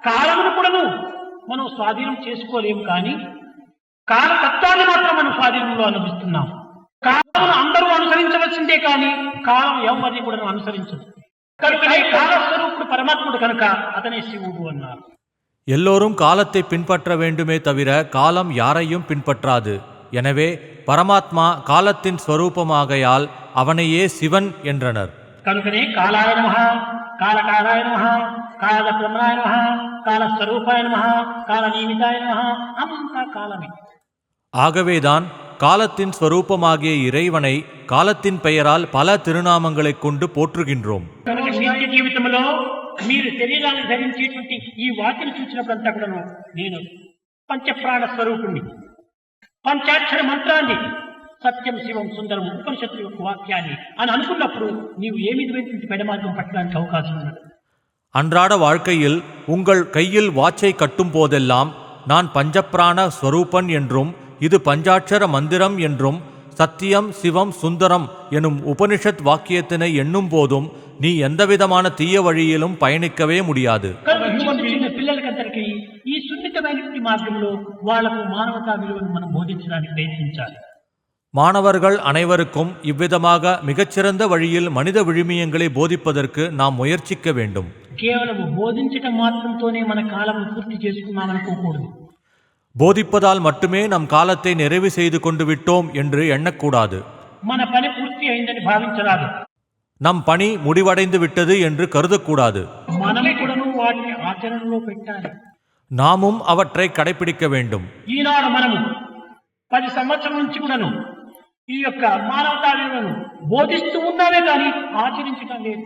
కాలమును కూడాను మనం స్వాధీనం చేసుకోలేము, కానీ కాలతత్వాన్ని మాత్రం మనం స్వాధీనంలో అనుభవిస్తున్నాం. కాలమును అందరూ అనుసరించవలసిందే కానీ కాలం ఎవరిని కూడా అనుసరించదు. కనుక కాలస్వరూపుడు పరమాత్ముడు కనుక అతనే శివుడు అన్నారు. எல்லோரும் காலத்தை பின்பற்ற வேண்டுமே தவிர காலம் யாரையும் பின்பற்றாது. எனவே பரமாத்மா காலத்தின் ஸ்வரூபமாகையால் அவனையே சிவன் என்றனர். కనుకనే కాలాయ నమః, కాలకాలాయ నమః, కాలబ్రహ్మణాయ నమః, కాలస్వరూపాయ నమః, కాలనియమితాయ నమః, అంతా కాలమే. ஆகவேதான் காலத்தின் ஸ்வரூபமாகிய இறைவனை காலத்தின் பெயரால் பல திருநாமங்களைக் கொண்டு போற்றுகின்றோம். కనుక నిత్య జీవితంలో మీరు శరీరాన్ని ధరించేటువంటి ఈ వాక్యం చూసినప్పుడంతా కూడాను నేను పంచప్రాణ స్వరూపుణ్ణి, పంచాక్షర మంత్రాన్ని, సత్యం శివం సుందరం ఉపనిషత్తు యొక్క వాక్యాన్ని అని అనుకున్నప్పుడు నీవు ఏ విధమైనటువంటి పెడమార్గం పట్టడానికి అవకాశం ఉన్నది. அன்றாட வாழ்க்கையில் உங்கள் கையில் வாட்சை கட்டும் போதெல்லாம் நான் பஞ்சப்பிராண ஸ்வரூபன் என்றும் இது பஞ்சாட்சர மந்திரம் என்றும் சத்தியம் சிவம் சுந்தரம் எனும் உபனிஷத் வாக்கியத்தினை எண்ணும் போதும் நீ எந்தவிதமான தீய வழியிலும் பயணிக்கவே முடியாது. చిన్న పిల్లలకందరికీ ఈ సున్నితమైనటువంటి మార్గంలో వాళ్లకు మానవతా విలువను మనం బోధించడానికి ప్రయత్నించాలి. மாணவர்கள் அனைவருக்கும் இவ்விதமாக மிகச்சிறந்த வழியில் மனித விழுமியங்களை போதிப்பதற்கு நாம் முயற்சிக்க வேண்டும். కేవలం బోధించడం మాత్రంతోనే మన కాలం పూర్తి చేసుకున్నామనుకోకూడదు. போதிப்பதால் மட்டுமே நம் காலத்தை நிறைவு செய்து கொண்டு விட்டோம் என்று எண்ணக்கூடாது. మన పని పూర్తి అయిందని భావించరాదు. நம் பணி முடிவடைந்து விட்டது என்று கருதக்கூடாது. మనమే కూడాను వాటిని ఆచరణలో పెట్టాలి. நாமும் அவற்றை கடைபிடிக்க வேண்டும். ఈనాడు మనము 10 సంవత్సరాల నుంచి కూడాను ఈ యొక్క మానవతా విలువను బోధిస్తూ ఉన్నామే కానీ ఆచరించడం లేదు.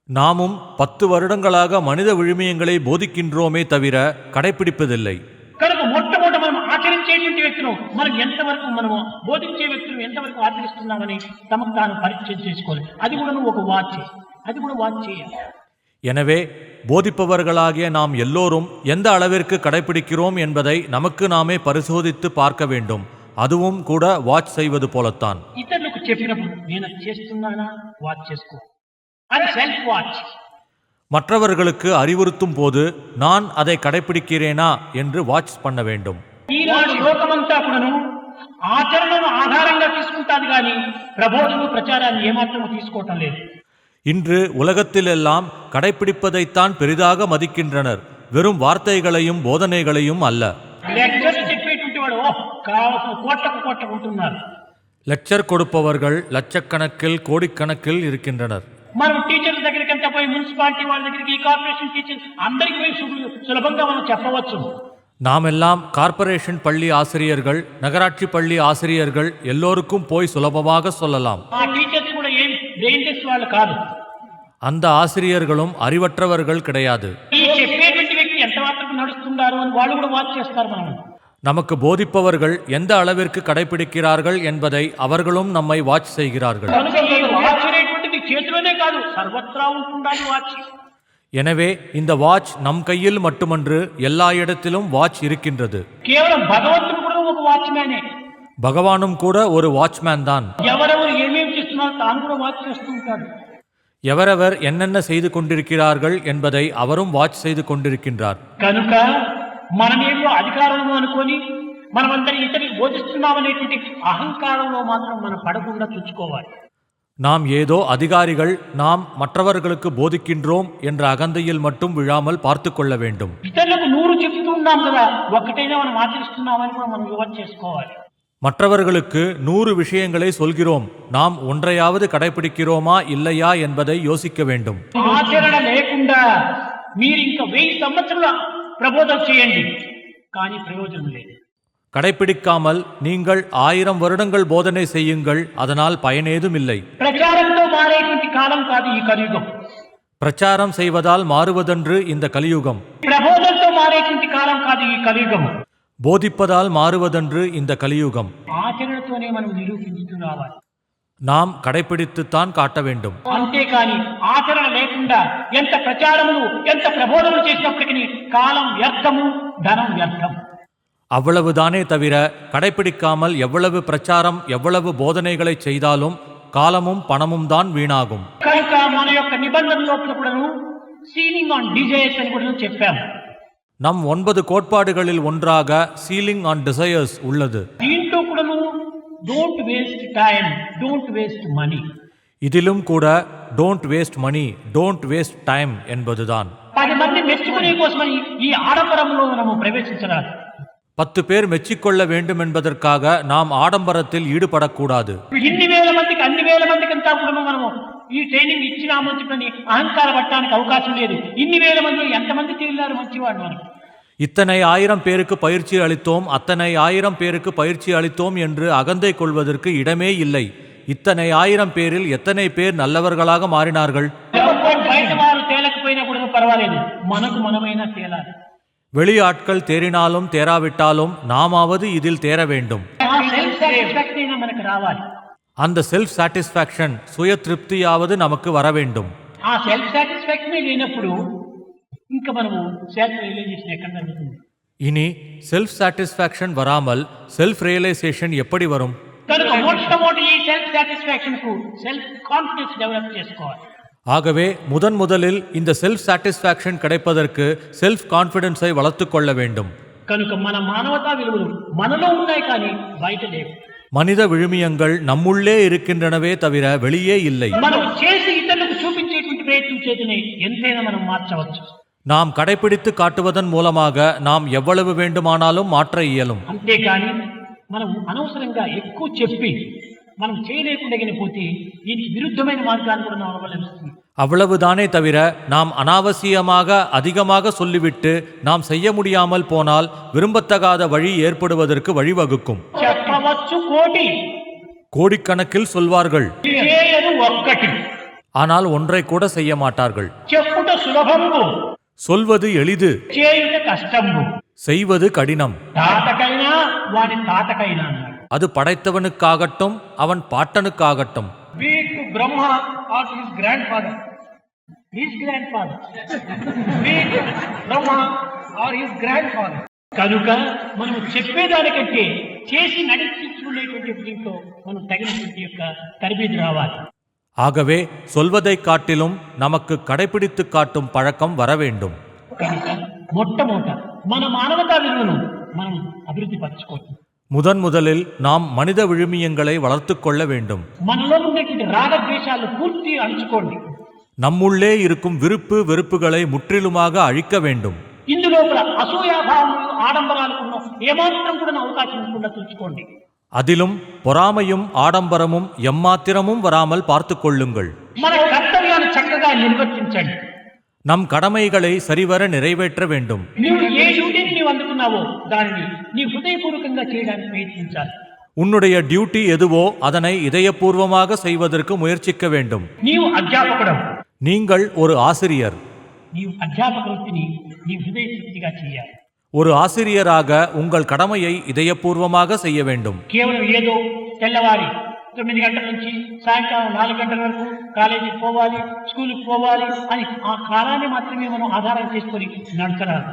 நாமும் 10 வருடங்களாக மனித விழுமியங்களை போதிக்கின்றோமே தவிர கடைபிடிப்பதில்லை. కనుక మొట్టమొదట మనం ఆచరించేటువంటి వ్యక్తులు మనం ఎంతవరకు మనము బోధించే వ్యక్తులు ఎంతవరకు ఆచరిస్తున్నామని తమకు తాను పరీక్ష చేసుకోవాలి. అది కూడా ఒక వాచ్, అది కూడా వాచ్ చేయాలి. எனவே போதிப்பவர்களாகிய நாம் எல்லோரும் எந்த அளவிற்கு கடைபிடிக்கிறோம் என்பதை நமக்கு நாமே பரிசோதித்து பார்க்க வேண்டும். அதுவும் கூட வாட்ச் செய்வது போலத்தான். ఇతరులకు చెప్పినప్పుడు నేను చేస్తున్నానా వాచ్ చేసుకో, అది సెల్ఫ్ వాచ్. மற்றவர்களுக்கு அறிவுறுத்தும் போது நான் அதை கடைபிடிக்கிறேனா என்று வாட்ச் பண்ண வேண்டும். ఈనాడు లోకమంతా కూడాను ఆచరణను ఆధారంగా తీసుకుంటాది కానీ ప్రబోధన ప్రచారాన్ని ఏమాత్రం తీసుకోవటం లేదు. இன்று உலகத்திலெல்லாம் கடைபிடிப்பதைத்தான் பெரிதாக மதிக்கின்றனர், வெறும் வார்த்தைகளையும் போதனைகளையும் அல்ல. లెక్చర్స్ చెప్పేటువంటి వాడు కావాల్సిన కోట్లకు ఉంటున్నారు. லெக்சர் கொடுப்பவர்கள் லட்சக்கணக்கில் கோடிக்கணக்கில் இருக்கின்றனர். మనం టీచర్ల దగ్గరికి అంతా పోయి మున్సిపాలిటీ వాళ్ళ దగ్గరికి, కార్పొరేషన్ టీచర్స్ అందరికి పోయి సులభంగా మనం చెప్పవచ్చు. நாமெல்லாம் கார்ப்பரேஷன் பள்ளி ஆசிரியர்கள், நகராட்சி பள்ளி ஆசிரியர்கள் எல்லோருக்கும் போய் சுலபமாக சொல்லலாம். ఆ టీచర్స్ కూడా ఏం బ్రెయిన్లెస్ వాళ్ళు కాదు. அந்த ஆசிரியர்களும் அறிவற்றவர்கள் கிடையாது. ఈ చెప్పేటువంటి వ్యక్తి ఎంత మాత్రం నడుస్తున్నారు అని వాళ్ళు కూడా వాచ్ చేస్తారు. మనం நமக்கு போதிப்பவர்கள் எந்த அளவிற்கு கடைபிடிக்கிறார்கள் என்பதை அவர்களும் நம்மை வாட்ச் செய்கிறார்கள். కనుక ఈ వాచ్ అనేటువంటిది చేతిలోనే కాదు, సర్వత్రా ఉంటుండాలి వాచ్. எனவே இந்த வாட்ச் நம் கையில் மட்டுமன்று எல்லா இடத்திலும் வாட்ச் இருக்கின்றது. కేవలం భగవంతుడు కూడా ఒక వాచ్మ్యానే. பகவானும் கூட ஒரு வாட்ச்மேன் தான். ఎవరెవరు ఏమేమి చేస్తున్నారో తాను కూడా వాచ్ చేస్తూ ఉంటాడు. எவரவர் என்னென்ன செய்து கொண்டிருக்கிறார்கள் என்பதை அவரும் வாட்ச் செய்து கொண்டிருக்கின்றார். కనుక మనమేమో అధికారంలో అనుకొని మనమందరి ఇతరులకు బోధిస్తున్నామనేటువంటి అహంకారంలో మాత్రం మనం పడకుండా చూసుకోవాలి. நாம் ஏதோ அதிகாரிகள், நாம் மற்றவர்களுக்கு போதிக்கின்றோம் என்ற அகந்தையில் மட்டும் விழாமல் பார்த்து கொள்ள வேண்டும். ఇతరులకు 100 చెప్తూ ఉన్నాం కదా, ఒక్కటైనా మనం ఆచరిస్తున్నామని కూడా మనం యోచన చేసుకోవాలి. மற்றவர்களுக்கு 100 விஷயங்களை சொல்கிறோம், நாம் ஒன்றையாவது கடைபிடிக்கிறோமா இல்லையா என்பதை யோசிக்க வேண்டும். ఆచరణ లేకుండా మీరు ఇంకా 1000 సంవత్సరాల ప్రబోధన చేయండి, కానీ ప్రయోజనం లేదు. கடைபிடிக்காமல் நீங்கள் 1000 வருடங்கள் போதனை செய்யுங்கள், அதனால் பயனேதும் இல்லை. ప్రచారంతో మారేటువంటి కాలం కాదు ఈ కలియుగం. பிரச்சாரம் செய்வதால் மாறுவதென்று இந்த கலியுகம். ప్రబోధనతో మారేటువంటి కాలం కాదు ఈ కలియుగం. போதிப்பதால் மாறுவதென்று இந்த கலியுகம். ఆచరణతోనే మనం నిరూపించుతూ రావాలి. நாம் கடைபிடித்துத்தான் காட்ட வேண்டும். అంతేకాని ఆచరణ లేకుండా ఎంత ప్రచారములు ఎంత ప్రబోధనలు చేసినప్పటికీ కాలం వ్యర్థము, ధనం వ్యర్థం. அவ்வளவுதானே தவிர கடைபிடிக்காமல் எவ்வளவு பிரச்சாரம் எவ்வளவு போதனைகளை செய்தாலும் காலமும் பணமும் தான் வீணாகும். కనుక మన యొక్క నిబంధన లోపల కూడాను సీలింగ్ ఆన్ డిజైర్స్ అని కూడా చెప్పాము. நம் 9 கோட்பாடுகளில் ஒன்றாக சீலிங் ஆன் டிசையர்ஸ் உள்ளது. దీంట్లో కూడాను don't waste time, don't waste money. இதிலும் கூட don't waste money, don't waste time என்பதுதான். 10 మంది మెచ్చుకునే కోసమని ఈ ఆడంబరంలో మనము ప్రవేశించరాదు. 10 பேர் மெச்சிக்கொள்ள வேண்டும் என்பதற்காக நாம் ஆடம்பரத்தில் ஈடுபடக்கூடாது. ఇన్ని వేల మందికి అన్ని వేల మందికి అంతా కూడా మనము ఈ ట్రైనింగ్ ఇచ్చినామని చెప్పని అహంకార పట్టడానికి అవకాశం లేదు. ఇన్ని వేల మంది ఎంతమంది తేలినారు మంచివాడు మనకు. இத்தனை 1000 பேருக்கு பயிற்சி அளித்தோம், அத்தனை 1000 பேருக்கு பயிற்சி அளித்தோம் என்று அகந்தை கொள்வதற்கு இடமே இல்லை. இத்தனை 1000 பேரில் எத்தனை பேர் நல்லவர்களாக மாறினார்கள்? బయట వారు తేలకపోయినా కూడా పర్వాలేదు, మనకు మనమైనా తేలాలి. வெளி ஆட்கள் தேறினாலும் தேராவிட்டாலும் நாமாவது இதில் தேர வேண்டும். మనకు రావాలి. அந்த செல்ஃப் சாட்டிஸ்ஃபேக்ஷன், சுய திருப்தியாவது நமக்கு வர வேண்டும். ఆ సెల్ఫ్ సాటిస్ఫాక్షన్ లేనప్పుడు ఇంకా మనము సెల్ఫ్ రియలైజేషన్ ఎక్కడ జరుగుతుంది? இனி செல்ஃப் சாட்டிஸ்ஃபேக்ஷன் வராமல் செல்ஃப் ரியலைசேஷன் எப்படி வரும்? కనుక మొట్టమొదటి ఈ సెల్ఫ్ సాటిస్ఫాక్షన్ కు సెల్ఫ్ కాన్ఫిడెన్స్ డెవలప్ చేసుకోవాలి. ஆகவே முதலில் இந்த செல்ஃப் சாட்டிஸ்ஃபேக்ஷன் கிடைப்பதற்கு செல்ஃப் கான்ஃபிடென்ஸை வளர்த்துக் கொள்ள வேண்டும். కనుక మన మానవతా విలువలు మనలో ఉన్నాయి కానీ బయట లేవు. மனித விழுமியங்கள் நம்முள்ளே இருக்கின்றனவே தவிர வெளியே இல்லை. మనం చేసి ఇతరులకు చూపించేటువంటి ప్రయత్నం చేతనే ఎంతైనా మనం మార్చవచ్చు. நாம் கடைபிடித்து காட்டுவதன் மூலமாக நாம் எவ்வளவு வேண்டுமானாலும் மாற்ற இயலும். అంతేకాని మనం అనవసరంగా ఎక్కువ చెప్పి మనం చేయలేకుండా పోతే దీనికి విరుద్ధమైన మార్గాన్ని కూడా మనం అవలంబిస్తుంది. அவ்வளவுதானே தவிர நாம் அனாவசியமாக அதிகமாக சொல்லிவிட்டு நாம் செய்ய முடியாமல் போனால் விரும்பத்தகாத வழி ஏற்படுவதற்கு வழிவகுக்கும். చెప్పవచ్చు కోటి, கோடிக்கணக்கில் சொல்வார்கள், చేయరు ఒక్కటి. ஆனால் ஒன்றை கூட செய்ய மாட்டார்கள். చెప్పుట సులభము, சொல்வது எளிது, చేయుట కష్టము. செய்வது கடினம். తాతకైనా వాడి తాతకైనా அது படைத்தவனுக்காகட்டும் அவன் பாட்டனுக்காகட்டும். Weak Brahma or his grandfather, his grandfather, weak Brahma or his grandfather. కనుక మనం చెప్పేదానికంటే చేసి నడిపించుకునేటువంటి దీంట్లో మనం తగినటువంటి యొక్క తరబీదు రావాలి. ஆகவே சொல்வதை காட்டிலும் நமக்கு கடைபிடித்து காட்டும் பழக்கம் வர வேண்டும். మొట్టమొదట మన మానవతా విలువను మనం అభివృద్ధి పరచుకోవచ్చు. முதலில் நாம் மனித விழுமியங்களை வளர்த்துக் கொள்ள வேண்டும். మనలో ఉండేటువంటి రాగద్వేషాలు పూర్తి అణుచుకోండి. நம்முள்ளே இருக்கும் விருப்பு வெறுப்புகளை முற்றிலுமாக அழிக்க வேண்டும். ఇందులోపల అసూయాభావములు ఆడంబరాలకు ఏమాత్రం కూడా అవకాశం లేకుండా చూసుకోండి. அதிலும் பொறாமையும் ஆடம்பரமும் எம்மாத்திரமும் வராமல் பார்த்துக் கொள்ளுங்கள். మన కర్తవ్యాన్ని చక్కగా నిర్వర్తించండి. நம் கடமைகளை சரிவர நிறைவேற்ற வேண்டும். నీవు ఏ డ్యూటీని నీవు అందుకున్నావో దానిని నీ హృదయపూర్వకంగా చేయడానికి ప్రయత్నించాలి. உன்னுடைய டியூட்டி எதுவோ அதனை இதயபூர்வமாக செய்வதற்கு முயற்சிக்க வேண்டும். నీవు అధ్యాపకుడు, நீங்கள் ஒரு ஆசிரியர். నీవు అధ్యాపక వృత్తిని నీ హృదయపూర్తిగా చేయాలి. ஒரு ஆசிரியராக உங்கள் கடமையை இதயபூர்வமாக செய்ய வேண்டும். కేవలం ఏదో తెల్లవారి 9 గంటల నుంచి సాయంకాలం 4 గంటల వరకు కాలేజీకి పోవాలి, స్కూల్కి పోవాలి అని ఆ కాలాన్ని మాత్రమే మనం ఆధారం చేసుకొని నడచరాదు.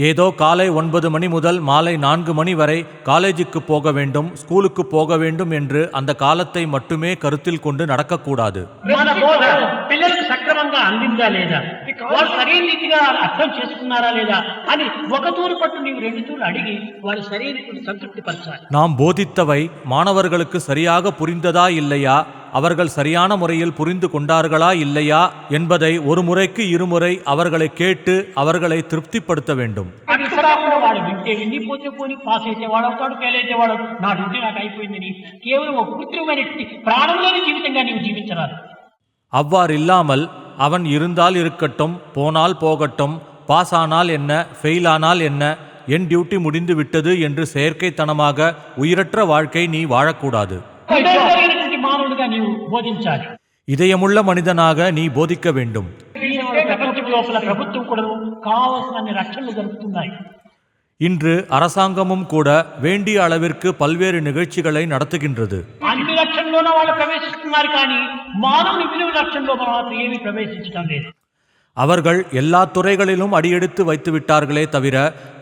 ஏதோ காலை 9 மணி முதல் மாலை 4 மணி வரை காலேஜுக்கு போக வேண்டும், ஸ்கூலுக்கு போக வேண்டும் என்று அந்த காலத்தை மட்டுமே கருத்தில் கொண்டு நடக்கக்கூடாது. మన బోధ పిల్లలకు సక్రమంగా అందిందా లేదా, వారు సరైన రీతిగా అర్థం చేసుకున్నారా లేదా అని ఒక తూరు పట్టు నీవు 2 తూర్లు అడిగి వారి సరైన సంతృప్తి పరచాలి. நாம் போதித்தவை மாணவர்களுக்கு சரியாக புரிந்ததா இல்லையா, அவர்கள் சரியான முறையில் புரிந்து கொண்டார்களா இல்லையா என்பதை ஒரு முறைக்கு இருமுறை அவர்களை கேட்டு அவர்களை திருப்திப்படுத்த வேண்டும். అది కూడా వాడు వింటే విండిపోతే పోని పాస్ అయితే వాడవుతాడు, ఫెయిల్ అయితే వాడు నా డ్యూటీ నాకు అయిపోయిందని కేవలం ఒక కృత్రిమైన ప్రాణం లేని జీవితంగా నీవు జీవించరాదు. அவ்வாறில்லாமல் அவன் இருந்தால் இருக்கட்டும், போனால் போகட்டும், பாஸ் ஆனால் என்ன, ஃபெயில் ஆனால் என்ன, என் டியூட்டி முடிந்து விட்டது என்று செயற்கைத்தனமாக உயிரற்ற வாழ்க்கை நீ வாழக்கூடாது. మానవుడిగా నీవు బోధించాలి. இதயமுள்ள மனிதனாக நீ போதிக்க வேண்டும். ప్రపంచం లోపల ప్రభుత్వం కూడా కావాల్సిన రక్షణలు జరుపుతున్నాయి. இன்று அரசாங்கமும் கூட வேண்டிய அளவிற்கு பல்வேறு நிகழ்ச்சிகளை நடத்துகின்றது. అన్ని రక్షణలోనే వాళ్ళు ప్రవేశిస్తున్నారు కానీ మానవుని విలువ రక్షణలో మాత్రం ఏమీ ప్రవేశించడం లేదు. அவர்கள் எல்லா துறைகளிலும் அடியெடுத்து வைத்து விட்டார்களே தவிர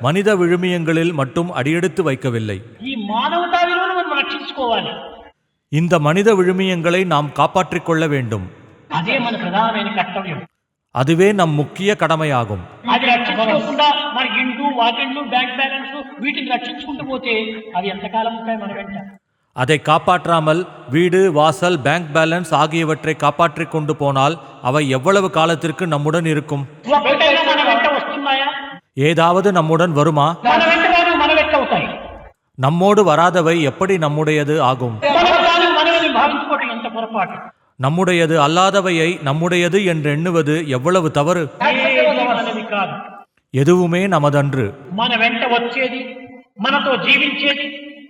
மனித விழுமியங்களில் மட்டும் அடியெடுத்து வைக்கவில்லை. ఈ మానవతా విలువను మనం రక్షించుకోవాలి. இந்த மனித விழுமியங்களை நாம் காப்பாற்றிக் கொள்ள வேண்டும். అదే మన ప్రధానమైన కర్తవ్యం. அதுவே நம் முக்கிய கடமையாகும். అది రక్షించుకోకుండా మన ఇండ్లు, వాకిళ్ళు, బ్యాంక్ బ్యాలెన్స్ వీటిని రక్షించుకుంటూ పోతే అవి ఎంతకాలం ఉంటాయి మన వెంట? அதை காப்பாற்றாமல் வீடு, வாசல், பேங்க் பேலன்ஸ் ஆகியவற்றை காப்பாற்றிக் கொண்டு போனால் அவை எவ்வளவு காலத்திற்கு நம்முடன் இருக்கும்? ఒక్కటైనా మన వెంట వస్తున్నాయా? ஏதாவது நம்முடன் வருமா? మన వెంట కాదు, మన వెంట అవుతాయి. நம்மோடு வராதவை எப்படி நம்முடையது ஆகும்? మనల్ని భావించుకోవడం ఎంత పొరపాటు. நம்முடையது அல்லாதவையை நம்முடையது என்று எண்ணுவது எவ்வளவு தவறு. కాదు. எதுவுமே நமதன்று. మన వెంట వచ్చేది, మనతో జీవించేది,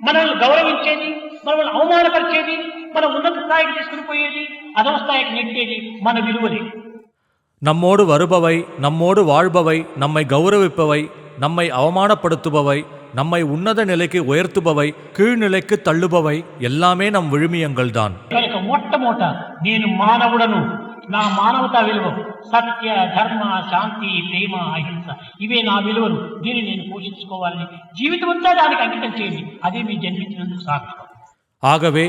మనల్ని గౌరవించేది, మనల్ని అవమానపరిచేది, మన ఉన్నత స్థాయికి తీసుకుని పోయేది, అధమ స్థాయికి నెట్టేది మన విలువలే. நம்மோடு வருபவை, நம்மோடு வாழ்பவை, நம்மை கௌரவிப்பவை, நம்மை அவமானப்படுத்துபவை, நம்மை உன்னத நிலைக்கு உயர்த்துபவை, கீழ்நிலைக்கு தள்ளுபவை எல்லாமே நம் விழுமியங்கள்தான். కనుక మొట్టమొదట నేను మానవుడను, నా మానవతా విలువ సత్య ధర్మ శాంతి ప్రేమ అహింస, ఇవే నా విలువలు. దీన్ని నేను పోషించుకోవాలని జీవితం అంతా దానికి అంకితం చేయండి. అదే మీ జన్మించినందుకు సార్థకం. ஆகவே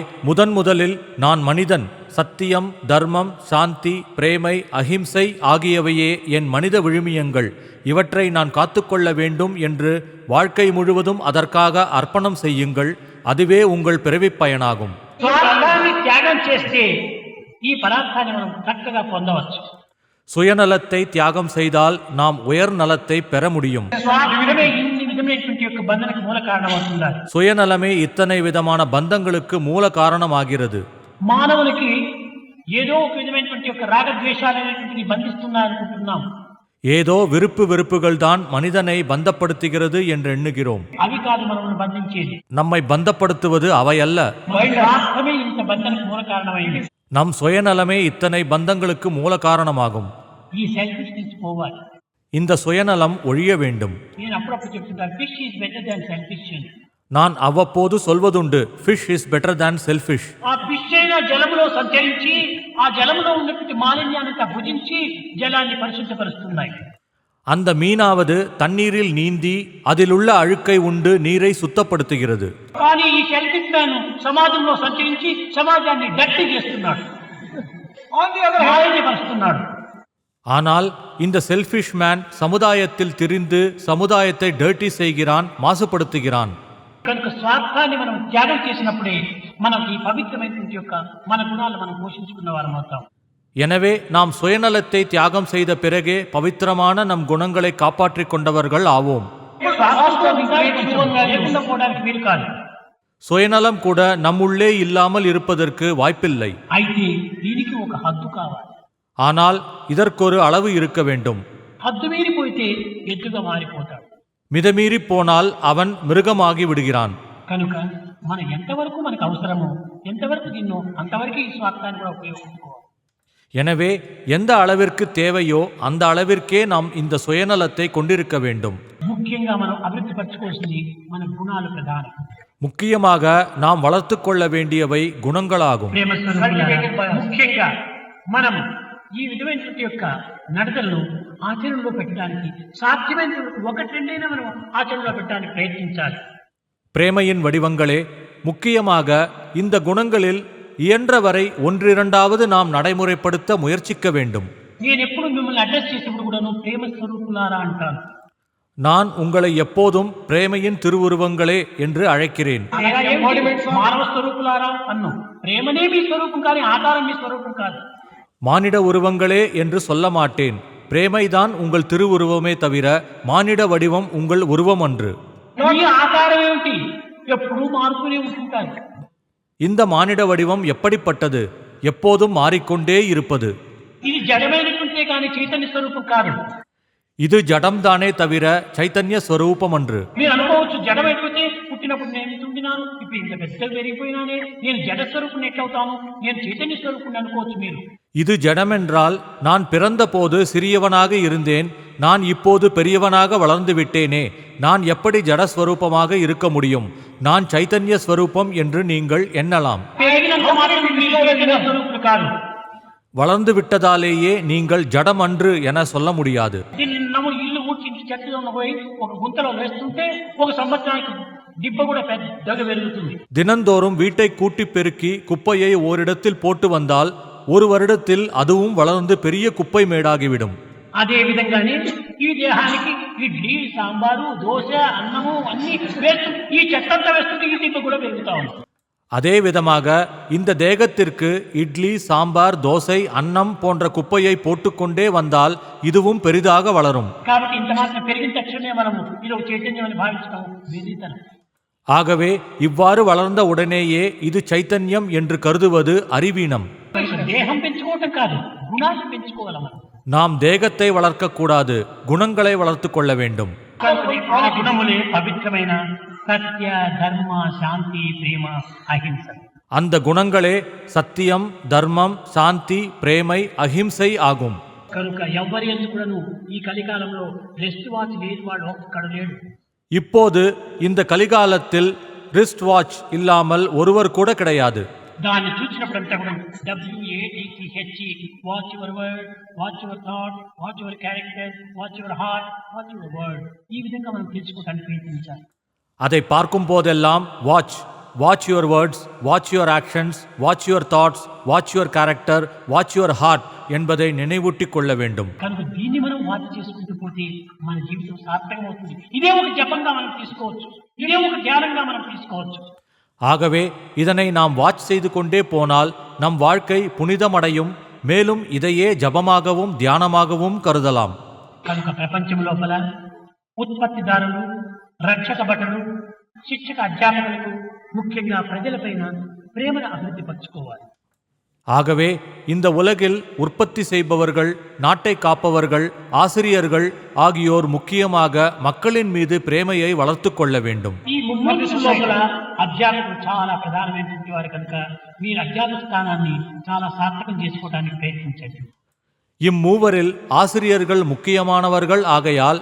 முதலில் நான் மனிதன், சத்தியம், தர்மம், சாந்தி, பிரேமை, அஹிம்சை ஆகியவையே என் மனித விழுமியங்கள். இவற்றை நான் காத்துக்கொள்ள வேண்டும் என்று வாழ்க்கை முழுவதும் அதற்காக அர்ப்பணம் செய்யுங்கள். அதுவே உங்கள் பிறவிப் பயனாகும். స్వార్థాన్ని త్యాగం చేస్తే ఈ పదార్థాన్ని మనం చక్కగా పొందవచ్చు. சுயநலத்தை தியாகம் செய்தால் நாம் உயர் நலத்தை பெற முடியும். స్వార్థమే ఇన్ని విధమైనటువంటి యొక్క బంధనకు మూల కారణం అవుతున్నారు. சுயநலமே இத்தனை விதமான பந்தங்களுக்கு மூல காரணமாகிறது. మానవునికి ఏదో ఒక విధమైనటువంటి యొక్క రాగద్వేషాలు అనేటువంటివి బంధిస్తున్నారనుకుంటున్నాం. ஏதோ விருப்பு வெறுப்புகள் தான் மனிதனை பந்தப்படுத்துகிறது என்று எண்ணுகிறோம். అవి కాదు మనల్ని బంధించేది. நம்மை பந்தப்படுத்துவது அவையல்ல. స్వార్థమే ఇంత బంధనకు మూల కారణమైంది. நம் சுயநலமே இத்தனை பந்தங்களுக்கு மூல காரணமாகும். ఈ సెల్ఫిష్ నుంచి పోవాలి. இந்த சுயநலம் ஒழிய வேண்டும். నేను అప్పుడప్పుడు చెప్తుంటాను, fish is better than selfish. நான் అவ்வப்போது சொல்வதுண்டு, fish is better than selfish. ఆ ఫిష్ అయినా జలములో సంచరించి ఆ జలములో ఉన్నటువంటి మాలిన్యాన్ని భుజించి జలాన్ని పరిశుద్ధపరుస్తున్నాయి. அந்த மீனாவது தண்ணீரில் நீந்தி அதிலுள்ள அழுக்கை உண்டு நீரை சுத்தப்படுத்துகிறது. కానీ ఈ సెల్ఫిష్ మ్యాన్ సమాజంలో సంచరించి సమాజాన్ని డర్టీ చేస్తున్నాడు, మాలిన్యపరుస్తున్నాడు. ஆனால் இந்த செல்ஃபிஷ் மேன் சமுதாயத்தில் திரிந்து சமுதாயத்தை டர்ட்டி செய்கிறான், மாசுபடுத்துகிறான். కనుక స్వార్థాన్ని మనం త్యాగం చేసినప్పుడే మనం ఈ పవిత్రమైనటువంటి యొక్క మన గుణాలు మనం పోషించుకున్న వారం అవుతాం. எனவே நாம் சுயநலத்தை தியாகம் செய்த பிறகே பவித்திரமான நம் குணங்களை காப்பாற்றிக் கொண்டவர்கள் ஆவோம். లేకుండా పోవడానికి వీలు కాదు. சுயநலம் கூட நம்முள்ளே இல்லாமல் இருப்பதற்கு வாய்ப்பில்லை. అయితే దీనికి ఒక హద్దు కావాలి. ஆனால் இதற்கொரு அளவு இருக்க வேண்டும். హద్దు మీరిపోతే ఎద్దుగా మారిపోతాడు. மிதமீறி போனால் அவன் மிருகமாகி விடுகிறான். కనుక మన ఎంతవరకు మనకు అవసరమో, ఎంతవరకు తిన్నో అంతవరకు ఈ స్వార్థాన్ని కూడా ఉపయోగించుకోవాలి. எனவே எந்த அளவிற்கு தேவையோ அந்த அளவிற்கே நாம் இந்த சுயநலத்தை கொண்டிருக்க வேண்டும். ముఖ్యంగా మనం అభివృద్ధి పరచుకోవాల్సింది మన గుణాలు ప్రధానం. முக்கியமாக நாம் வளர்த்து கொள்ள வேண்டியவை குணங்களாகும். ముఖ్యంగా మనం ఈ విధమైనటువంటి యొక్క నడతలను ఆచరణలో పెట్టడానికి సాధ్యమైన ఒకటి రెండైనా మనం ఆచరణలో పెట్టడానికి ప్రయత్నించాలి. பிரேமையின் வடிவங்களே, முக்கியமாக இந்த குணங்களில் இயன்றவரை ஒன்றிரண்டாவது நாம் நடைமுறைப்படுத்த முயற்சிக்க வேண்டும். నేను ఎప్పుడు మిమ్మల్ని అడ్రస్ చేసినప్పుడు కూడాను ప్రేమ స్వరూపులారా అంటాను. நான் உங்களை எப்போதும் பிரேமையின் திருவுருவங்களே என்று அழைக்கிறேன். మానవ స్వరూపులారా అన్ను. ప్రేమనే మీ స్వరూపం కానీ ఆధారం మీ స్వరూపం కాదు. மானிட உருவங்களே என்று சொல்ல மாட்டேன். பிரேமைதான் உங்கள் திருவுருவமே தவிர மானிட வடிவம் உங்கள் உருவம் அன்று. మీ ఆధారం ఏమిటి? ఎప్పుడూ మారుతూనే ఉంటుంటారు. இந்த மானிட வடிவம் எப்படிப்பட்டது? எப்போதும் மாறிக்கொண்டே இருப்பது. ఇది జడమైనటువంటిదే కానీ చైతన్య స్వరూపం కాదు. இது ஜடம்தானே தவிர చైతన్య స్వరూపం అன்று. మీరు అనుకోవచ్చు, జడమైపోతే పుట్టినప్పుడు నేను ఇంత ఉండినాను, ఇప్పుడు ఇంత పెద్దగా పెరిగిపోయినానే, నేను జడ స్వరూపుని ఎట్లవుతాను, నేను చైతన్య స్వరూపుని అనుకోవచ్చు మీరు. இது ஜடமென்றால் நான் பிறந்தபோது சிறியவனாக இருந்தேன், நான் இப்போது பெரியவனாக வளர்ந்து விட்டேனே, நான் எப்படி ஜடஸ்வரூபமாக இருக்க முடியும்? நான் சைத்தன்ய ஸ்வரூபம் என்று நீங்கள் எண்ணலாம். வளர்ந்து விட்டதாலேயே நீங்கள் ஜடம் அன்று என சொல்ல முடியாது. ఇల్లు ఊడ్చించి చెట్టులో పోయి ఒక గుంతలో వేస్తుంటే ఒక సంవత్సరానికి దిబ్బ కూడా పెద్దగా పెరుగుతుంది. தினந்தோறும் வீட்டை கூட்டி பெருக்கி குப்பையை ஓரிடத்தில் போட்டு வந்தால் ஒரு வருடத்தில் அதுவும் வளர்ந்து பெரிய குப்பை மேடாகிவிடும். అదే విధంగానే ఈ దేహానికి ఇడ్లీ సాంబారు దోశ అన్నము అన్ని వేస్తూ ఈ చెత్తంతా వేస్తుంటే ఈ దిబ్బ కూడా పెరుగుతా ఉంది. அதே விதமாக இந்த தேகத்திற்கு இட்லி, சாம்பார், தோசை, அன்னம் போன்ற குப்பையை போட்டுக்கொண்டே வந்தால் இதுவும் பெரிதாக வளரும். కాబట్టి ఇంత మాత్రం పెరిగిన తక్షణమే మనము ఇది ఒక చైతన్యమని భావించడం వేదితనం. ஆகவே இவ்வாறு வளர்ந்த உடனேயே இது சைத்தன்யம் என்று கருதுவது அறிவீனம். దేహం పెంచుకోవటం కాదు, గుణాన్ని పెంచుకోవాలి మనం. நாம் தேகத்தை வளர்க்கக்கூடாது, குணங்களை வளர்த்து கொள்ள வேண்டும். కనుకనే ఆ గుణములే పవిత్రమైన సత్య ధర్మ శాంతి ప్రేమ అహింస. அந்த குணங்களே சத்தியம், தர்மம், சாந்தி, பிரேமை, அஹிம்சை ஆகும். కనుక ఎవరి ఎందుకును ఈ కలికాలంలో రెస్ట్ వాచ్ లేని వాడు ఒక్కడు లేడు. இப்போது இந்த கலிகாலத்தில் ரிஸ்ட் வாட்ச் இல்லாமல் ஒருவர் கூட கிடையாது. దాన్ని చూసినప్పుడంతా కూడా WATCH watch your word, watch your thought, watch your character, watch your heart, watch your word. ఈ విధంగా మనం తెలుసుకోవడానికి ప్రయత్నించాలి. அதை பார்க்கும் போதெல்லாம் watch, watch your words, watch your actions, watch your thoughts, watch your character, watch your heart என்பதை நினைவூட்டிக் கொள்ள வேண்டும். కనుక దీన్ని మనం వాచ్ చేసుకుంటూ పోతే మన జీవితం సార్థకం అవుతుంది. ఇదే ఒక జపంగా మనం తీసుకోవచ్చు, ఇదే ఒక ధ్యానంగా మనం తీసుకోవచ్చు. ஆகவே இதனை நாம் வாட்ச் செய்து கொண்டே போனால் நம் வாழ்க்கை புனிதமடையும். மேலும் இதையே ஜபமாகவும் தியானமாகவும் கருதலாம். కనుక ప్రపంచం లోపల ఉత్పత్తిదారులు, రక్షక భటులు, శిక్షక అధ్యాపకులకు, ముఖ్యంగా ప్రజలపైన ప్రేమను అభివృద్ధి పరచుకోవాలి. ஆகவே இந்த உலகில் உற்பத்தி செய்பவர்கள், நாட்டை காப்பவர்கள், ஆசிரியர்கள் ஆகியோர் முக்கியமாக மக்களின் மீது பிரேமையை வளர்த்து கொள்ள வேண்டும். ఈ ముమ్మూర్తి లోపల అధ్యాపకులు చాలా ప్రధానమైనటువంటి వారు కనుక మీరు అధ్యాపక స్థానాన్ని చాలా సార్థకం చేసుకోవడానికి ప్రయత్నించండి. இம்மூவரில் ஆசிரியர்கள் முக்கியமானவர்கள் ஆகையால்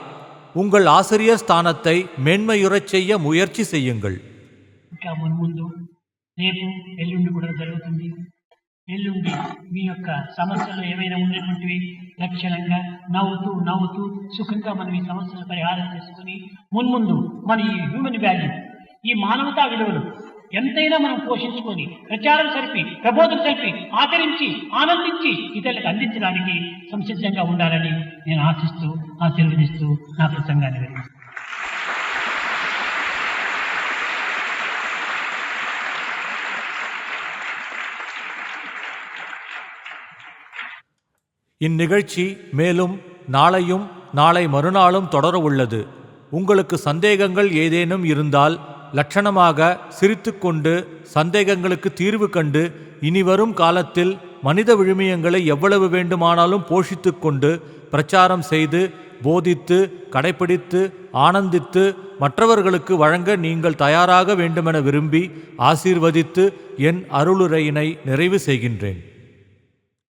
உங்கள் ஆசிரியர் ஸ்தானத்தை மேன்மையுறச் செய்ய முயற்சி செய்யுங்கள். ఇంకా ముందు రేపు ఎల్లుండి కూడా జరుగుతుంది. ఎల్లుండి మీ యొక్క సమస్యలు ఏమైనా ఉన్నటువంటివి లక్షణంగా నవ్వుతూ సుఖంగా మనం ఈ సమస్యలు పరిహారం చేసుకుని మున్ముందు మన ఈ హ్యూమన్ వాల్యూ, ఈ మానవతా విలువలు ఎంతైనా మనం పోషించుకొని ప్రచారం సరిపి, ప్రబోధన సరిపి, ఆచరించి ఆనందించి ఇతరులకు అందించడానికి సంసిద్ధంగా ఉండాలని నేను ఆశిస్తూ ఆశీర్వదిస్తూ నా ప్రసంగాన్ని విరమిస్తున్నాను. இந்நிகழ்ச்சி மேலும் நாளையும் நாளை மறுநாளும் தொடர உள்ளது. உங்களுக்கு சந்தேகங்கள் ஏதேனும் இருந்தால் லட்சணமாக சிரித்துக்கொண்டு சந்தேகங்களுக்கு தீர்வு கண்டு இனிவரும் காலத்தில் மனித விழுமியங்களை எவ்வளவு வேண்டுமானாலும் போஷித்து கொண்டு பிரச்சாரம் செய்து போதித்து கடைப்பிடித்து ஆனந்தித்து மற்றவர்களுக்கு வழங்க நீங்கள் தயாராக வேண்டுமென விரும்பி ஆசீர்வதித்து என் அருளுரையினை நிறைவு செய்கின்றேன்.